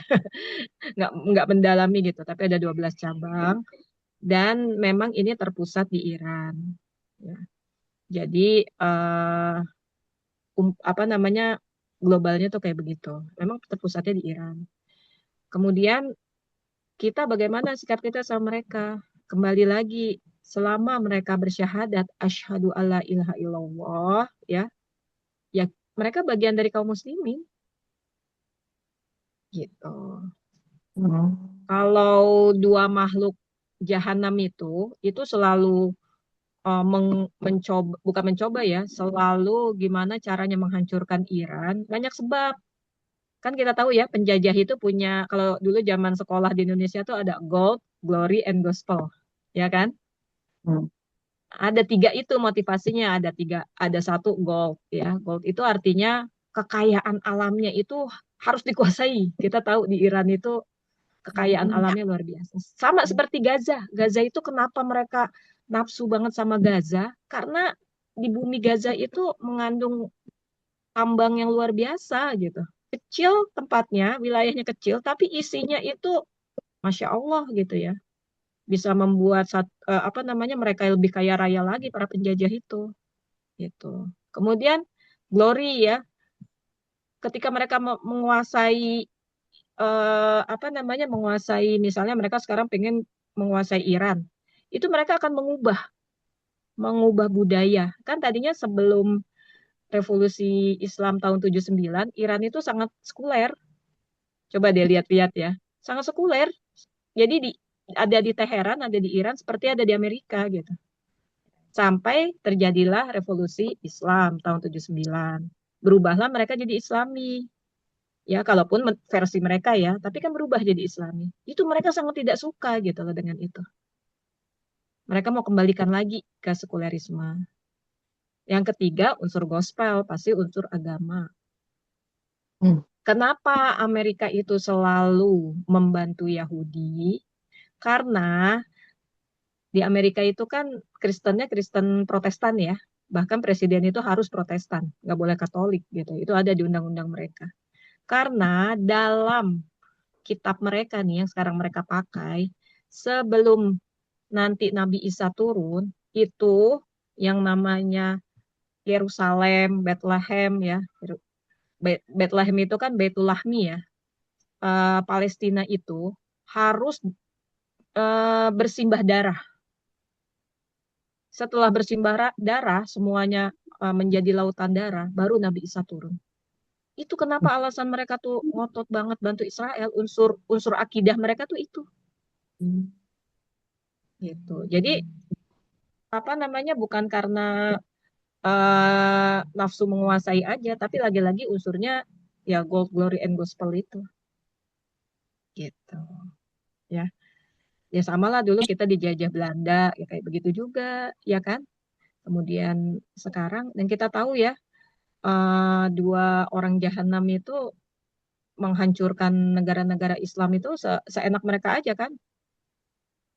nggak mendalami gitu, tapi ada 12 cabang. Dan memang ini terpusat di Iran. Ya. Jadi, apa namanya, globalnya tuh kayak begitu. Memang terpusatnya di Iran. Kemudian kita bagaimana sikap kita sama mereka? Kembali lagi, selama mereka bersyahadat asyhadu alla ilaha illallah ya, ya mereka bagian dari kaum muslimin gitu. Kalau dua makhluk jahanam itu selalu bukan mencoba ya, selalu gimana caranya menghancurkan Iran. Banyak sebab. Kan kita tahu ya, penjajah itu punya, kalau dulu zaman sekolah di Indonesia tuh ada gold, glory, and gospel. Ya kan? Ada 3 itu motivasinya, ada 1 gold ya. Gold itu artinya kekayaan alamnya itu harus dikuasai. Kita tahu di Iran itu kekayaan alamnya luar biasa. Sama seperti Gaza. Gaza itu kenapa mereka nafsu banget sama Gaza? Karena di bumi Gaza itu mengandung tambang yang luar biasa gitu. Kecil tempatnya, wilayahnya kecil, tapi isinya itu Masya Allah gitu ya. Bisa membuat apa namanya, mereka lebih kaya raya lagi para penjajah itu. Gitu. Kemudian glory ya, ketika mereka menguasai apa namanya, menguasai, misalnya mereka sekarang pengen menguasai Iran. Itu mereka akan mengubah budaya. Kan tadinya sebelum revolusi Islam tahun 79, Iran itu sangat sekuler. Coba deh lihat-lihat ya. Sangat sekuler. Jadi ada di Teheran, ada di Iran, seperti ada di Amerika gitu. Sampai terjadilah revolusi Islam tahun 79. Berubahlah mereka jadi Islami. Ya, kalaupun versi mereka ya, tapi kan berubah jadi Islami. Itu mereka sangat tidak suka gitu loh dengan itu. Mereka mau kembalikan lagi ke sekulerisme. Yang ketiga, unsur gospel, pasti unsur agama. Kenapa Amerika itu selalu membantu Yahudi? Karena di Amerika itu kan Kristennya Kristen Protestan ya. Bahkan presiden itu harus Protestan, nggak boleh Katolik gitu. Itu ada di undang-undang mereka. Karena dalam kitab mereka nih yang sekarang mereka pakai, sebelum nanti Nabi Isa turun, itu yang namanya Yerusalem, Bethlehem ya. Bethlehem itu kan Betulahmi ya. Palestina itu harus bersimbah darah. Setelah bersimbah darah, semuanya menjadi lautan darah, baru Nabi Isa turun. Itu kenapa alasan mereka tuh ngotot banget bantu Israel, unsur akidah mereka tuh itu. Gitu. Jadi apa namanya, bukan karena nafsu menguasai aja, tapi lagi-lagi unsurnya ya gold, glory, and gospel itu. Gitu. Ya. Ya sama lah, dulu kita dijajah Belanda, ya kayak begitu juga, ya kan? Kemudian sekarang, dan kita tahu ya, 2 orang jahanam itu menghancurkan negara-negara Islam itu seenak mereka aja kan?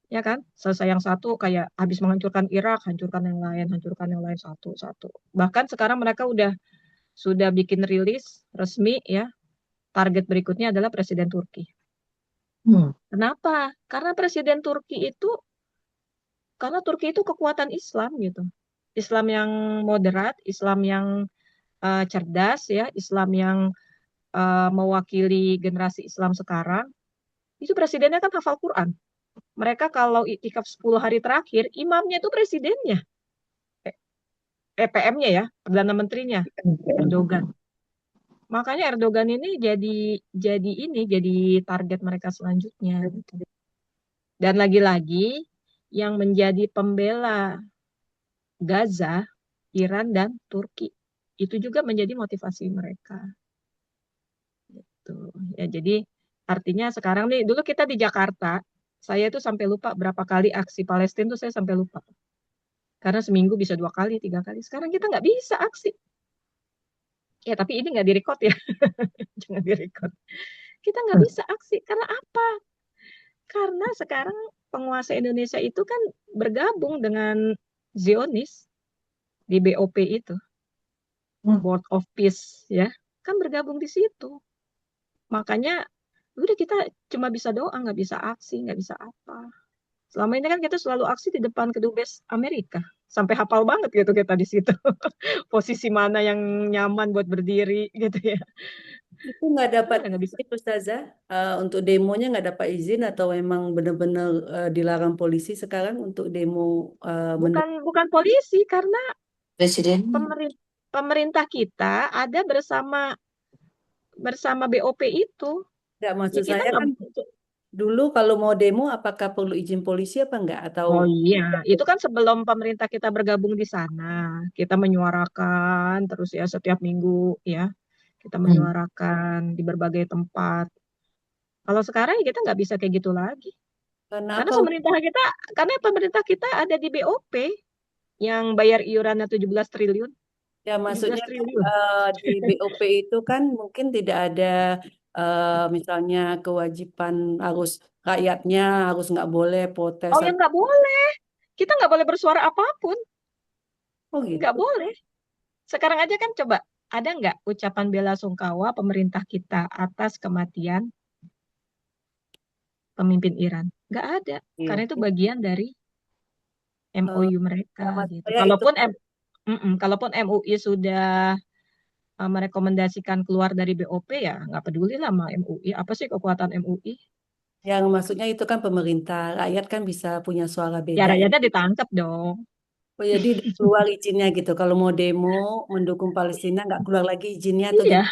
Ya kan? Selesai yang satu kayak habis menghancurkan Irak, hancurkan yang lain satu-satu. Bahkan sekarang mereka sudah bikin rilis resmi ya, target berikutnya adalah Presiden Turki. Kenapa? Karena Turki itu kekuatan Islam gitu. Islam yang moderat, Islam yang cerdas ya, Islam yang mewakili generasi Islam sekarang. Itu presidennya kan hafal Quran. Mereka kalau iktikaf 10 hari terakhir, imamnya itu presidennya. PM-nya ya, Perdana Menterinya, Erdogan. Makanya Erdogan ini jadi target mereka selanjutnya gitu. Dan lagi-lagi yang menjadi pembela Gaza, Iran dan Turki. Itu juga menjadi motivasi mereka. Gitu. Ya, jadi artinya sekarang nih, dulu kita di Jakarta, saya itu sampai lupa berapa kali aksi Palestina tuh saya sampai lupa. Karena seminggu bisa 2 kali, 3 kali. Sekarang kita nggak bisa aksi. Ya, tapi ini nggak direkod ya. Jangan direkod. Kita nggak bisa aksi. Karena apa? Karena sekarang penguasa Indonesia itu kan bergabung dengan Zionis di BOP itu. Board of Peace ya. Kan bergabung di situ. Makanya udah kita cuma bisa doa, nggak bisa aksi, nggak bisa apa. Selama ini kan kita selalu aksi di depan kedubes Amerika. Sampai hafal banget gitu kita di situ. Posisi mana yang nyaman buat berdiri gitu ya.
Itu nggak dapat
Nggak bisa.
izin, Ustazah, untuk demonya nggak dapat izin atau memang benar-benar dilarang polisi sekarang untuk demo
Bukan polisi, karena
Presiden.
pemerintah kita ada bersama BOP itu.
Nggak,
Ya
maksud
kita
saya
nggak.
kan dulu kalau mau demo apakah perlu izin polisi apa enggak atau
Oh iya, itu kan sebelum pemerintah kita bergabung di sana, kita menyuarakan terus ya setiap minggu ya, kita menyuarakan di berbagai tempat. Kalau sekarang ya kita nggak bisa kayak gitu lagi.
karena
Karena
apa?
pemerintah kita ada di BOP yang bayar iurannya 17 triliun.
Ya
17
maksudnya kan,
triliun.
di BOP itu kan mungkin tidak ada misalnya kewajiban harus rakyatnya harus nggak boleh protes.
Oh ya nggak boleh. Kita nggak boleh bersuara apapun.
Oh
Nggak
gitu.
boleh. Sekarang aja kan coba, ada nggak ucapan bela sungkawa pemerintah kita atas kematian pemimpin Iran? Nggak ada.
Iya.
Karena itu bagian dari MOU mereka
Maksud
gitu.
saya itu
Kalaupun MUI sudah merekomendasikan keluar dari BOP ya nggak peduli lah sama MUI. Apa sih kekuatan MUI?
yang maksudnya itu kan pemerintah, rakyat kan bisa punya suara
Ya
beda.
rakyatnya ditangkap dong.
Oh, jadi keluar izinnya gitu. Kalau mau demo mendukung Palestina nggak keluar lagi izinnya atau
Iya,
gimana?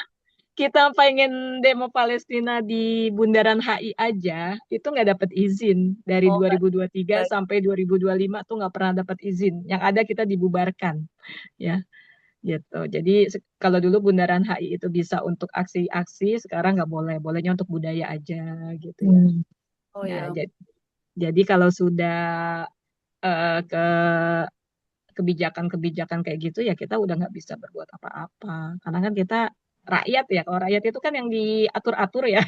kita pengen demo Palestina di Bundaran HI aja, itu nggak dapat izin. Dari
Oh, nggak
2023
bisa.
sampai 2025 tuh nggak pernah dapat izin. Yang ada kita dibubarkan, ya, gitu. Jadi kalau dulu Bundaran HI itu bisa untuk aksi-aksi, sekarang nggak boleh. Bolehnya untuk budaya aja, gitu ya.
Oh
Nah,
ya.
jadi kalau sudah ke kebijakan-kebijakan kayak gitu ya kita udah nggak bisa berbuat apa-apa. Karena kan kita rakyat ya, kalau rakyat itu kan yang diatur-atur ya,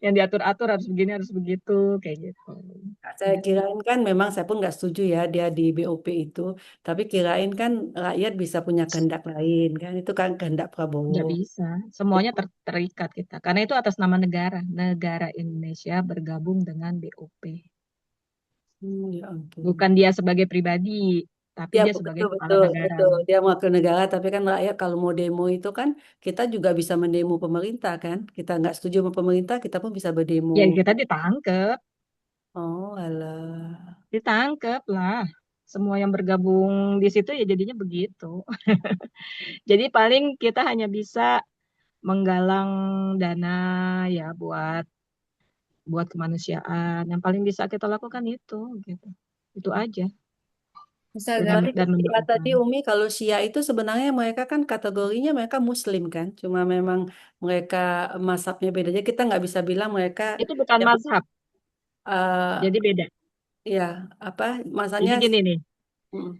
yang diatur-atur harus begini harus begitu kayak gitu.
Saya kirain kan memang saya pun nggak setuju ya dia di BOP itu, tapi kirain kan rakyat bisa punya kehendak lain kan itu kan kehendak Prabowo.
Nggak bisa, semuanya terikat kita. Karena itu atas nama negara, negara Indonesia bergabung dengan BOP.
Ya ampun.
Bukan dia sebagai pribadi, tapi
Ya
dia sebagai
betul
kepala
betul
negara.
betul dia wakil negara tapi kan rakyat kalau mau demo itu kan kita juga bisa mendemo pemerintah kan kita nggak setuju sama pemerintah kita pun bisa berdemo.
Ya kita ditangkep,
Oh alah.
ditangkep lah. Semua yang bergabung di situ ya jadinya begitu. Jadi paling kita hanya bisa menggalang dana ya buat kemanusiaan. Yang paling bisa kita lakukan itu gitu. Itu aja.
Ustazah,
Tadi
Dan
tadi
mendoakan.
Umi kalau Syiah itu sebenarnya mereka kan kategorinya mereka Muslim kan cuma memang mereka mazhabnya beda aja kita nggak bisa bilang mereka
Itu bukan
ya,
mazhab. Jadi beda.
ya apa
Jadi
masanya
gini nih.
mm,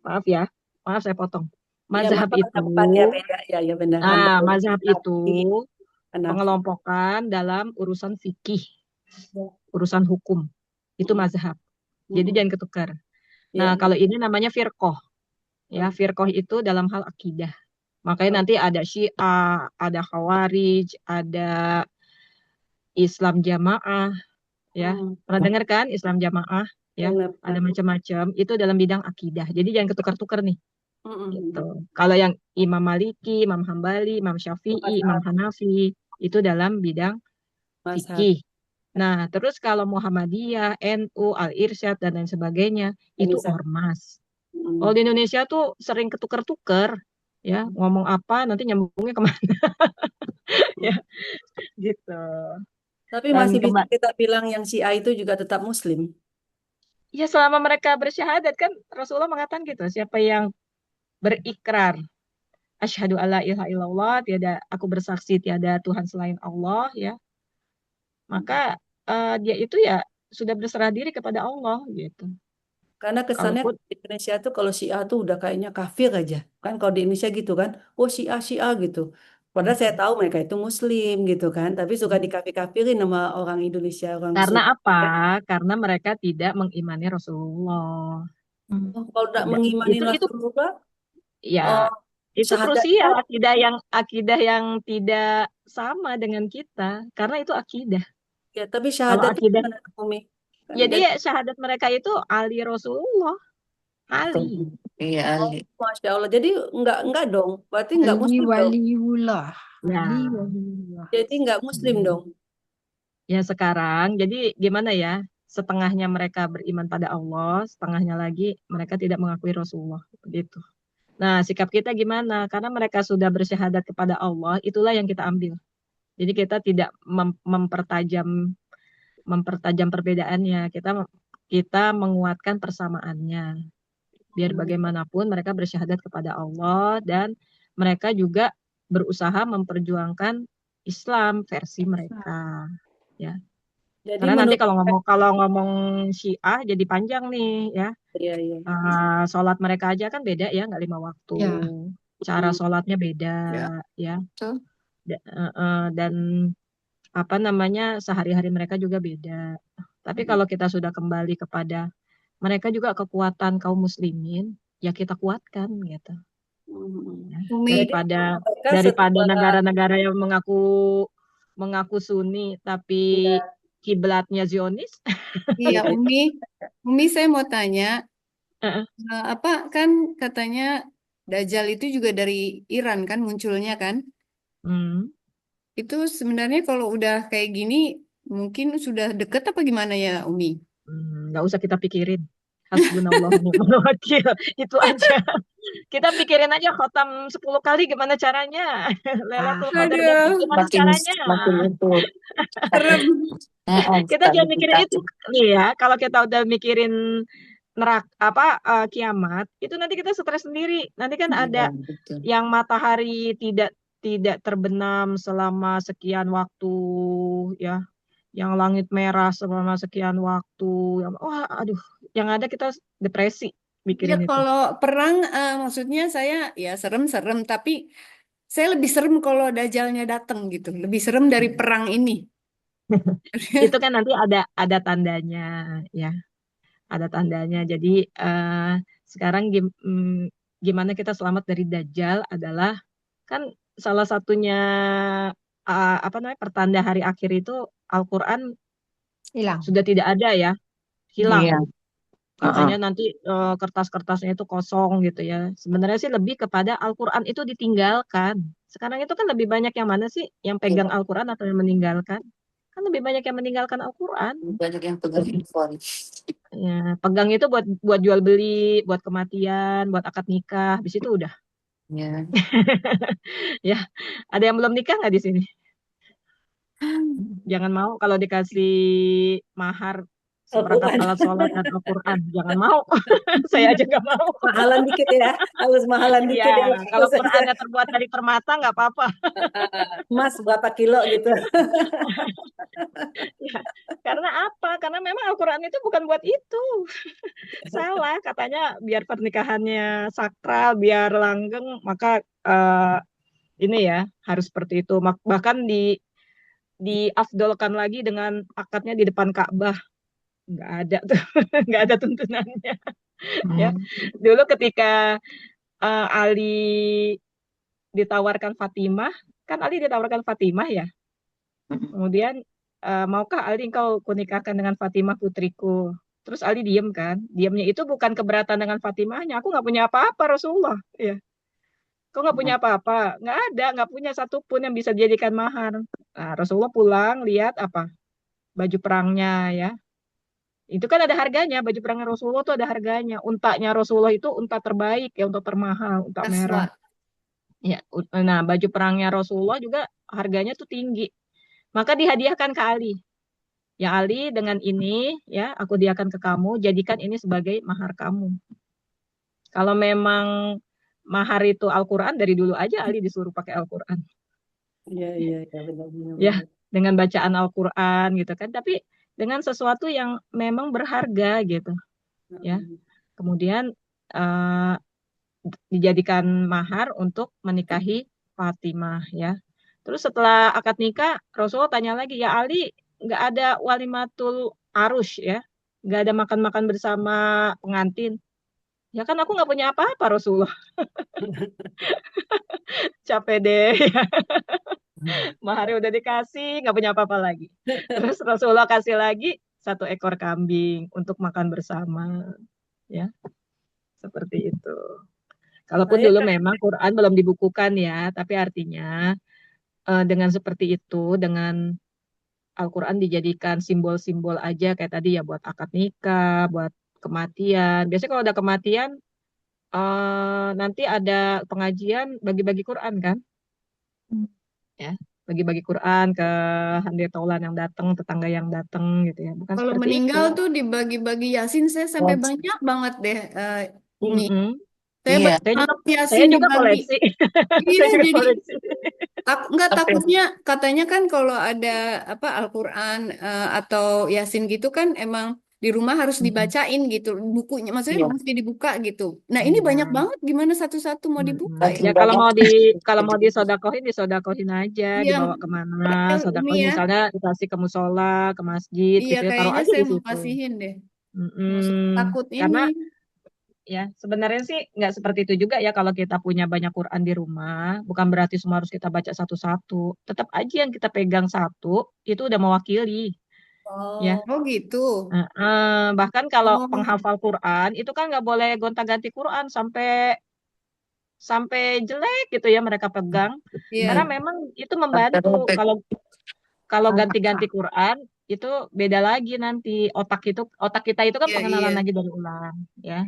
Maaf ya. Maaf saya potong.
ya
Mazhab
masalah
itu,
tempat ya beda ya ya benar antara
mazhab itu
Hanafi.
pengelompokan dalam urusan fikih. urusan hukum. Itu mazhab. Jadi jangan ketukar. Nah,
Iya.
kalau ini namanya firqoh. Ya,
Hmm.
firqoh itu dalam hal akidah. Makanya nanti ada Syiah, ada Khawarij, ada Islam Jamaah, ya. Pernah dengar kan Islam Jamaah? Ya,
Benar,
ada
benar.
macam-macam. Itu dalam bidang akidah. Jadi jangan ketukar-tukar nih.
Mm-mm.
Gitu. Kalau yang Imam Maliki, Imam Hambali, Imam Syafi'i, Imam
Mazhab,
Hanafi, itu dalam bidang
mazhab.
fikih. Nah, terus kalau Muhammadiyah, NU, Al-Irsyad, dan lain sebagainya,
Ini
itu ormas. Kalau
Mm.
di Indonesia tuh sering ketukar-tukar, ya, ngomong apa, nanti nyambungnya kemana, ya, gitu.
Tapi
Dan
masih bisa kita bilang yang Syiah itu juga tetap Muslim.
ya selama mereka bersyahadat kan Rasulullah mengatakan gitu, siapa yang berikrar asyhadu alla ilaha illallah, tiada aku bersaksi tiada Tuhan selain Allah, ya, maka dia itu ya sudah berserah diri kepada Allah gitu.
Karena kesannya
Kalaupun
di Indonesia tuh kalau Syiah tuh udah kayaknya kafir aja. Kan kalau di Indonesia gitu kan, oh Syiah Syiah gitu. Padahal saya tahu mereka itu Muslim gitu kan, tapi suka dikafir-kafirin sama orang Indonesia, orang
karena
Muslim.
apa? Karena mereka tidak mengimani Rasulullah.
Oh, kalau tidak
Tidak.
mengimani
Itu
Rasulullah,
ya
oh,
itu
syahadatnya,
krusial, akidah yang tidak sama dengan kita karena itu akidah.
ya tapi
Kalau
syahadatnya
akidah,
gimana, Umi? Kan
jadi
jadi,
syahadat mereka itu Ali Rasulullah, Ali.
Iya,
oh,
Ali.
Masya Allah. Jadi enggak dong. Berarti enggak
Ali
Muslim dong.
waliullah.
Ya,
Ali waliullah.
Jadi enggak Muslim dong.
ya sekarang jadi gimana ya? Setengahnya mereka beriman pada Allah, setengahnya lagi mereka tidak mengakui Rasulullah, begitu. Nah, sikap kita gimana? Karena mereka sudah bersyahadat kepada Allah, itulah yang kita ambil. Jadi kita tidak mempertajam perbedaannya. Kita menguatkan persamaannya. Biar bagaimanapun mereka bersyahadat kepada Allah dan mereka juga berusaha memperjuangkan Islam versi mereka. Ya.
Jadi
Karena nanti
menurut
kalau ngomong Syiah jadi panjang nih, ya.
iya.
Sholat mereka aja kan beda ya, nggak 5 waktu.
Ya.
Cara sholatnya beda, ya.
Betul.
Dan apa namanya sehari-hari mereka juga beda. Tapi kalau kita sudah kembali kepada mereka juga kekuatan kaum muslimin, ya kita kuatkan gitu. Ya.
Umi,
Jadi mereka
Daripada
setelah
negara-negara yang mengaku Sunni tapi
ya,
kiblatnya Zionis.
iya Umi saya mau tanya,
Heeh.
apa kan katanya Dajjal itu juga dari Iran kan munculnya kan?
Hmm.
Itu sebenarnya kalau udah kayak gini mungkin sudah deket apa gimana ya Umi?
Nggak usah kita pikirin. Hasbunallah wa ni'mal wakil. Itu aja. Kita pikirin aja khotam 10 kali gimana caranya. Lailatul Qadarnya
Aduh,
gimana caranya.
itu
Serem.
Kita jangan mikirin itu. Nih ya, kalau kita udah mikirin kiamat, itu nanti kita stres sendiri. Nanti kan ada
betul.
yang matahari tidak terbenam selama sekian waktu, ya. Yang langit merah selama sekian waktu. Wah, aduh, yang ada kita depresi
Ya
mikirin itu.
kalau perang maksudnya saya ya serem-serem tapi saya lebih serem kalau Dajjalnya datang gitu. Lebih serem dari perang ini.
Itu kan nanti ada tandanya, ya. Ada tandanya. Jadi sekarang gimana kita selamat dari Dajjal adalah kan salah satunya pertanda hari akhir itu Al-Quran
Hilang.
sudah tidak ada ya, hilang.
Iya.
Katanya nanti kertas-kertasnya itu kosong gitu ya. Sebenarnya sih lebih kepada Al-Quran itu ditinggalkan. Sekarang itu kan lebih banyak yang mana sih? Yang pegang Al-Quran atau yang meninggalkan? Kan lebih banyak yang meninggalkan Al-Quran.
Banyak yang pegang handphone.
Ya, pegang itu buat jual beli, buat kematian, buat akad nikah. Habis itu udah.
Ya.
Ya, ada yang belum nikah nggak di sini? Jangan mau kalau dikasih mahar seperangkat
Al-Quran.
alat sholat dan Al-Quran. Jangan mau. Saya aja nggak mau.
Mahalan dikit ya, harus mahalan dikit ya.
Ya, kalau Qurannya terbuat dari permata nggak apa-apa.
Mas berapa kilo gitu.
Ya, karena apa? Karena memang Al-Quran itu bukan buat itu. Salah, katanya biar pernikahannya sakral, biar langgeng, maka ini ya harus seperti itu. Bahkan diafdolkan lagi dengan akadnya di depan Ka'bah. Nggak ada tuh, nggak ada tuntunannya. Ya, dulu ketika Ali ditawarkan Fatimah, kan Ali ditawarkan Fatimah ya. Kemudian maukah Ali engkau kunikahkan dengan Fatimah putriku? Terus Ali diem kan? Diamnya itu bukan keberatan dengan Fatimahnya. Aku nggak punya apa-apa Rasulullah. Ya, kau nggak punya apa-apa? Nggak ada, nggak punya satupun yang bisa dijadikan mahar. Nah, Rasulullah pulang lihat apa? Baju perangnya ya. Itu kan ada harganya, baju perangnya Rasulullah itu ada harganya. Untanya Rasulullah itu unta terbaik ya, unta termahal, unta merah.
Aswa.
Ya, nah baju perangnya Rasulullah juga harganya tuh tinggi. Maka dihadiahkan ke Ali. Ya Ali, dengan ini ya aku hadiahkan ke kamu, jadikan ini sebagai mahar kamu. Kalau memang mahar itu Al-Quran, dari dulu aja Ali disuruh pakai Al-Quran.
Iya, benar-benar.
Ya, dengan bacaan Al-Quran gitu kan. Tapi dengan sesuatu yang memang berharga gitu. Ya. Kemudian dijadikan mahar untuk menikahi Fatimah ya. Terus setelah akad nikah, Rasulullah tanya lagi, ya Ali, nggak ada walimatul arus ya, nggak ada makan-makan bersama pengantin. Ya kan aku nggak punya apa-apa Rasulullah. Capek deh. Maharnya udah dikasih, nggak punya apa-apa lagi. Terus Rasulullah kasih lagi 1 ekor kambing untuk makan bersama. Ya, seperti itu. Kalaupun
Saya
dulu
kan
memang Quran belum dibukukan ya, tapi artinya dengan seperti itu, dengan Al-Quran dijadikan simbol-simbol aja kayak tadi ya buat akad nikah, buat kematian. Biasanya kalau ada kematian, nanti ada pengajian bagi-bagi Quran kan? Ya, bagi-bagi Quran ke handi taulan yang datang, tetangga yang datang gitu ya. Bukan
Kalau
seperti itu.
meninggal tuh dibagi-bagi Yasin saya sampai banyak banget deh, Umi.
Mm-mm.
Saya
Iya.
Saya juga,
banyak
saya
Yasin
juga
dibagi.
koleksi.
Iya,
Saya juga
jadi
koleksi.
Enggak,
Apa?
takutnya katanya kan kalau ada apa Al-Quran atau Yasin gitu kan emang di rumah harus dibacain gitu bukunya, maksudnya
Iya.
mesti dibuka gitu. Nah ini banyak banget, gimana satu-satu mau dibuka ya?
Ya
Saking
kalau
banyak.
mau disodakohin aja,
Iya,
dibawa kemana,
makanya Umi
sodakohin
ya.
misalnya dikasih ke musola, ke masjid
Iya,
gitu ya, taruh
kayaknya
aja
saya
di
mau
situ.
kasihin deh.
Mm-mm.
Takut ini.
Karena ya sebenarnya sih nggak seperti itu juga ya, kalau kita punya banyak Quran di rumah, bukan berarti semua harus kita baca satu-satu. Tetap aja yang kita pegang satu itu udah mewakili ya.
Oh gitu.
Bahkan kalau
Oh
penghafal Quran itu kan nggak boleh gonta-ganti Quran sampai sampai jelek gitu ya mereka pegang, karena
iya.
memang itu
Sampai
membantu.
robek.
Kalau kalau ganti-ganti Quran itu beda lagi, nanti otak kita itu kan
Iya, iya.
pengenalan lagi dari ulang ya.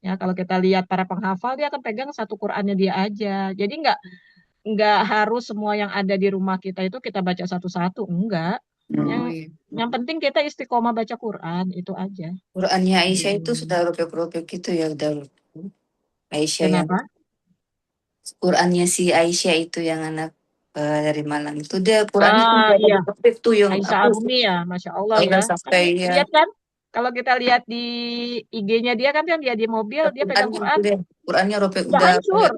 Ya kalau kita lihat para penghafal, dia akan pegang satu Qurannya dia aja, jadi nggak harus semua yang ada di rumah kita itu kita baca satu-satu, enggak. yang
Oh iya.
yang penting kita istiqomah baca Quran itu aja.
Qurannya Aisyah itu sudah robek-robek gitu ya, udah Aisyah yang
Kenapa?
Qurannya si Aisyah itu yang anak dari Malang itu dia Qurannya tuh udah
Iya,
robek tuh yang
Aisyah
aku
Arumi ya, Masya Allah ya. Kan
sampai ya
lihat kan, kalau kita lihat di IG-nya dia kan, dia di mobil, dia pegang
Qurannya
Quran,
Qurannya robek
udah
udah
hancur.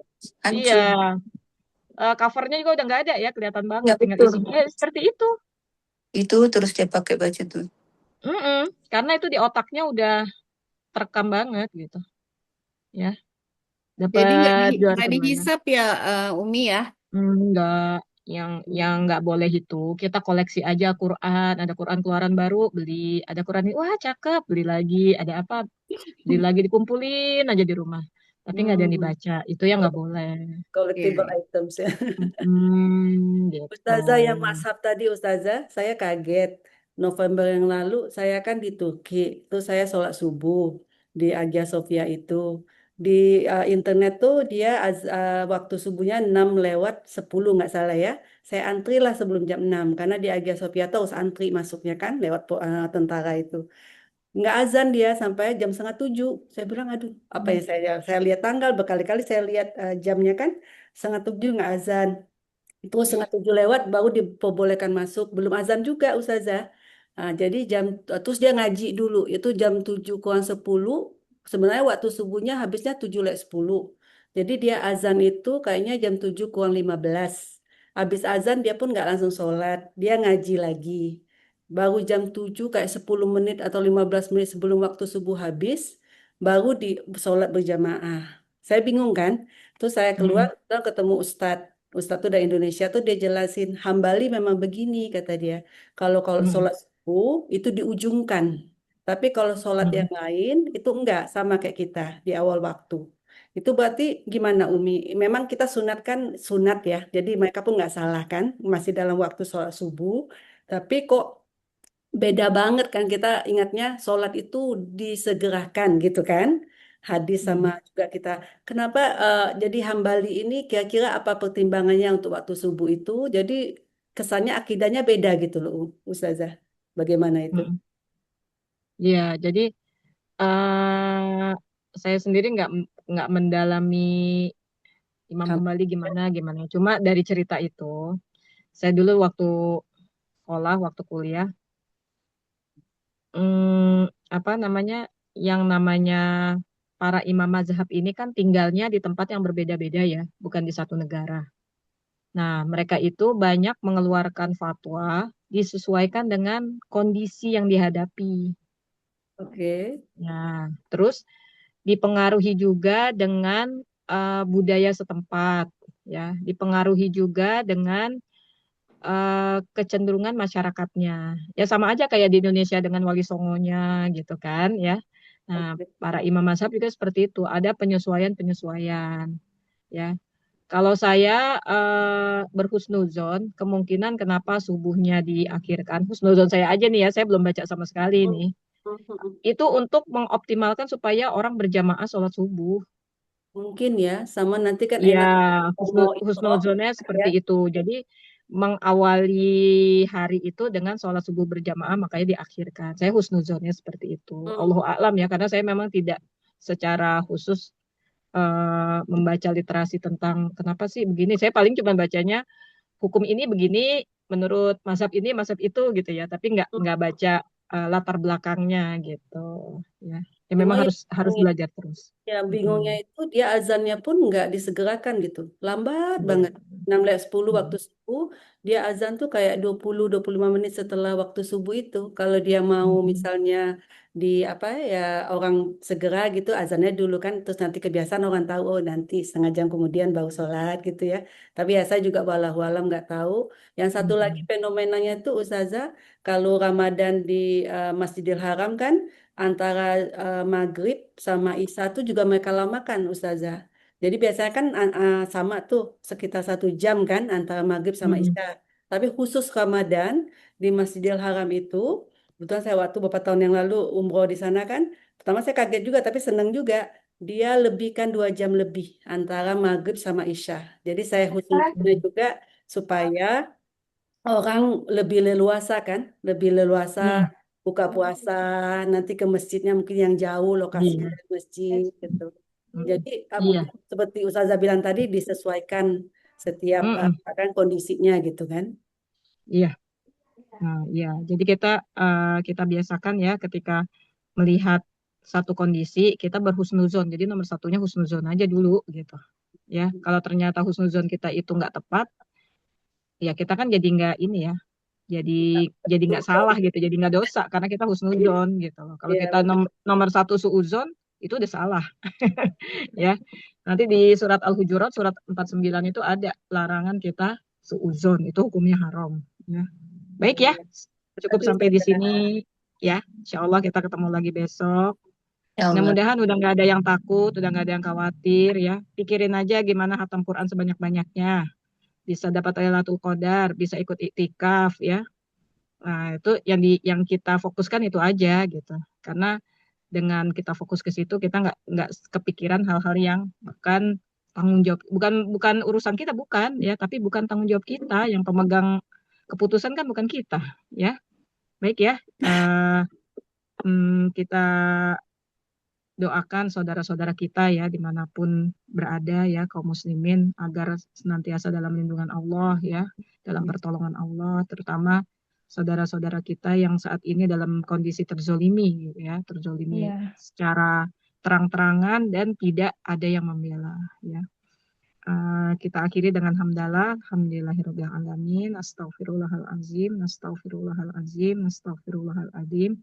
kayak
Iya,
hancur.
covernya juga udah nggak ada ya, kelihatan
Ya
banget, tinggal
betul.
isinya ya seperti itu.
Itu terus dia pakai baju tuh.
Karena itu di otaknya udah terekam banget gitu. Ya,
Jadi
dapat juara
nggak
kemana?
dihisap ya, Umi ya.
Enggak, yang nggak boleh itu kita koleksi aja Quran. Ada Quran keluaran baru, beli. Ada Quran ini, wah cakep, beli lagi. Ada apa, beli lagi, dikumpulin aja di rumah. Tapi nggak ada yang dibaca. Itu yang nggak boleh.
Iya,
collectible
iya.
items ya.
Gitu.
Ustazah yang mazhab tadi, Ustazah, saya kaget. November yang lalu, saya kan di Turki. Terus saya sholat subuh di Hagia Sophia itu. Di internet tuh dia waktu subuhnya 6:10 nggak salah ya. Saya antri lah sebelum jam 6. Karena di Hagia Sophia tuh harus antri masuknya kan lewat tentara itu. Nggak azan dia sampai jam setengah 7. Saya bilang, aduh, apa ya saya lihat tanggal berkali-kali saya lihat jamnya kan setengah 7 nggak azan. Terus setengah 7 lewat baru diperbolehkan masuk. Belum azan juga Ustazah. Nah, jadi terus dia ngaji dulu. Itu jam 7:10. Sebenarnya waktu subuhnya habisnya 7:10. Jadi dia azan itu kayaknya jam 7:15. habis azan dia pun nggak langsung sholat, dia ngaji lagi. Baru jam 7 kayak 10 menit atau 15 menit sebelum waktu subuh habis, baru di sholat berjamaah. Saya bingung kan? Terus saya keluar,
Mm,
dan ketemu Ustadz. Ustadz tuh dari Indonesia tuh dia jelasin, Hambali memang begini, kata dia. Kalau
mm,
sholat subuh itu diujungkan. Tapi kalau sholat yang
mm,
lain itu enggak, sama kayak kita di awal waktu. Itu berarti gimana Umi? Memang kita sunatkan sunat ya, jadi mereka pun nggak salah kan, masih dalam waktu sholat subuh. Tapi kok beda banget kan kita ingatnya sholat itu disegerakan gitu kan? Hadis sama
mm.
juga kita. Kenapa jadi Hambali ini kira-kira apa pertimbangannya untuk waktu subuh itu? Jadi kesannya akidahnya beda gitu loh, Ustazah. Bagaimana itu?
Mm. Ya, jadi eh saya sendiri nggak mendalami Imam
Ham-
Hambali gimana gimana. Cuma dari cerita itu, saya dulu waktu sekolah, waktu kuliah, apa namanya, yang namanya para imam mazhab ini kan tinggalnya di tempat yang berbeda-beda ya, bukan di satu negara. Nah, mereka itu banyak mengeluarkan fatwa disesuaikan dengan kondisi yang dihadapi.
Oke.
Nah, terus dipengaruhi juga dengan budaya setempat, ya, dipengaruhi juga dengan kecenderungan masyarakatnya. Ya sama aja kayak di Indonesia dengan Wali Songonya gitu kan, ya. Nah,
Oke.
para imam mazhab juga seperti itu, ada penyesuaian-penyesuaian, ya. Kalau saya berhusnuzon, kemungkinan kenapa subuhnya diakhirkan, husnuzon saya aja nih ya, saya belum baca sama sekali nih. Itu untuk mengoptimalkan supaya orang berjamaah sholat subuh.
Mungkin ya, sama nanti kan
Iya,
enak mau iftar
husnuzonnya
ya.
seperti itu. Jadi mengawali hari itu dengan sholat subuh berjamaah, makanya diakhirkan. Saya husnuzonnya seperti itu.
Hmm.
Allahu a'lam ya, karena saya memang tidak secara khusus membaca literasi tentang kenapa sih begini. Saya paling cuma bacanya hukum ini begini, menurut mazhab ini, mazhab itu gitu ya. Tapi nggak baca latar belakangnya gitu. Ya, ya
Cuma
memang
yang
harus belajar terus.
Ya, bingungnya
Mm-mm.
itu dia azannya pun nggak disegerakan gitu. Lambat
Iya.
banget. 16.10 waktu
Mm-mm.
subuh, dia azan tuh kayak 20-25 menit setelah waktu subuh itu. Kalau dia mau
Mm-mm.
misalnya di apa ya orang segera gitu azannya dulu kan terus nanti kebiasaan orang tahu oh nanti setengah jam kemudian baru sholat gitu ya. Tapi ya saya juga walau alam nggak tahu. Yang satu lagi
Mm-mm.
fenomenanya itu Ustazah, kalau Ramadan di Masjidil Haram kan antara maghrib sama isya tuh juga mereka lamakan Ustazah. Jadi biasanya kan sama tuh sekitar 1 jam kan antara maghrib sama
Mm-mm.
isya. Tapi khusus Ramadan di Masjidil Haram itu, kebetulan saya waktu beberapa tahun yang lalu umroh di sana kan, pertama saya kaget juga tapi senang juga. Dia lebihkan 2 jam lebih antara maghrib sama isya. Jadi saya khusus juga supaya orang lebih leluasa kan, lebih leluasa
Mm-mm.
buka puasa, nanti ke masjidnya mungkin yang jauh lokasinya
Iya.
dari masjid gitu.
Mm-mm.
Jadi
Iya.
mungkin seperti Ustazah bilang tadi disesuaikan setiap
Mm-mm.
kan kondisinya gitu kan.
Iya. Nah, iya. Jadi kita biasakan ya ketika melihat satu kondisi kita berhusnuzon. Jadi nomor satunya husnuzon aja dulu gitu. Ya, kalau ternyata husnuzon kita itu nggak tepat, ya kita kan jadi nggak ini ya, jadi nggak salah gitu, jadi nggak dosa karena kita husnuzon gitu loh. Kalau
Iya
kita
betul.
nomor satu suuzon itu udah salah ya. Nanti di surat Al-Hujurat surat 49 itu ada larangan kita suuzon, itu hukumnya haram ya. Baik ya, cukup
Tapi
sampai di
Ustazah,
sini ya. Insya Allah kita ketemu lagi besok.
Ya Allah.
Mudah-mudahan udah nggak ada yang takut, udah nggak ada yang khawatir ya. Pikirin aja gimana hatam Quran sebanyak-banyaknya. Bisa dapat Lailatul Qadar, bisa ikut iktikaf ya. Nah, itu yang kita fokuskan itu aja gitu. Karena dengan kita fokus ke situ kita nggak kepikiran hal-hal yang bukan tanggung jawab, bukan bukan urusan kita, bukan ya, tapi bukan tanggung jawab kita, yang pemegang keputusan kan bukan kita ya. Baik ya. Eh, kita doakan saudara-saudara kita ya dimanapun berada ya, kaum muslimin, agar senantiasa dalam lindungan Allah ya, dalam pertolongan Allah, terutama saudara-saudara kita yang saat ini dalam kondisi terzolimi gitu ya, terzolimi
Iya.
secara terang-terangan dan tidak ada yang membela ya. Kita akhiri dengan hamdalah. Alhamdulillahirabbil alamin. Astaghfirullahalazim. Astaghfirullahalazim. Astaghfirullahalazim.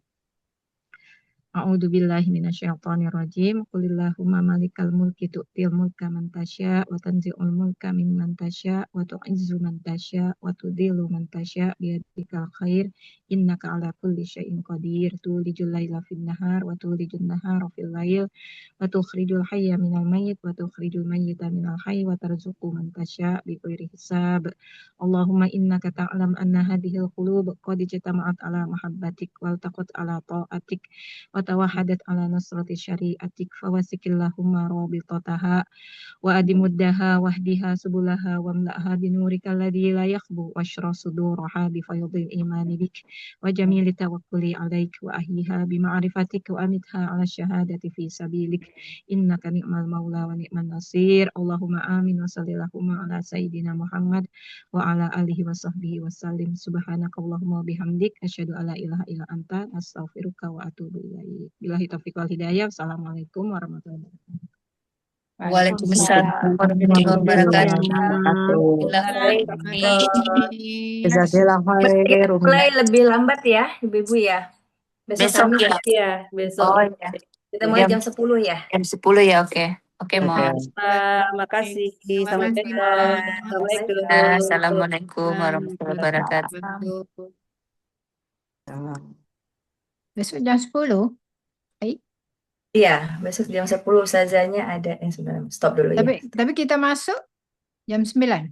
A'udzu billahi minasyaitonir rajim. Qulillahumma malikal mulki tu'til mulka man tasya wa tanzi'ul mulka mimman tasya wa tu'izzu man tasya wa tudhillu man tasya biyadikal khair innaka ala kulli syai'in qadir. Tulijul laila fin nahar wa tulijun nahara fil lail wa tukhrijul hayya minal mayyit wa tukhrijul mayyita minal hayy wa tarzuqu man tasya bighairi hisab. Allahumma innaka ta'lam anna hadhil qulub qad ijtama'at ala mahabbatik wal taqat ala ta'atik وتوحدت على نصرة شريعتك فوسك اللهم رابطتها وأدمدها واهدها سبلها واملأها بنورك الذي لا يخبو واشرح صدورها بفيض الإيمان بك وجميل التوكل عليك وأهيها بمعرفتك وأمتها على الشهادة في سبيلك إنك نعم المولى ونعم النصير. اللهم آمين وصل اللهم على سيدنا محمد وعلى آله وصحبه وسلم. سبحانك اللهم وبحمدك أشهد أن لا إله إلا أنت أستغفرك وأتوب إليك. Billahi taufiq wal hidayah. Assalamualaikum warahmatullahi wabarakatuh.
Waalaikumsalam warahmatullahi wabarakatuh.
Jazakallah khair.
Mulai lebih lambat ya, Ibu-ibu ya.
Besok
kami
ya.
Ya, besok.
Oh ya.
kita mulai jam 10 ya.
Jam 10 ya, oke. Oke, Mos.
Makasih. Sampai
Makasih,
jumpa.
Mas.
Assalamualaikum.
Assalamualaikum warahmatullahi wabarakatuh.
Besok jam 10.
Iya, besok jam 10 Ustazahnya ada yang sudah stop dulu ya.
Tapi kita masuk jam 9.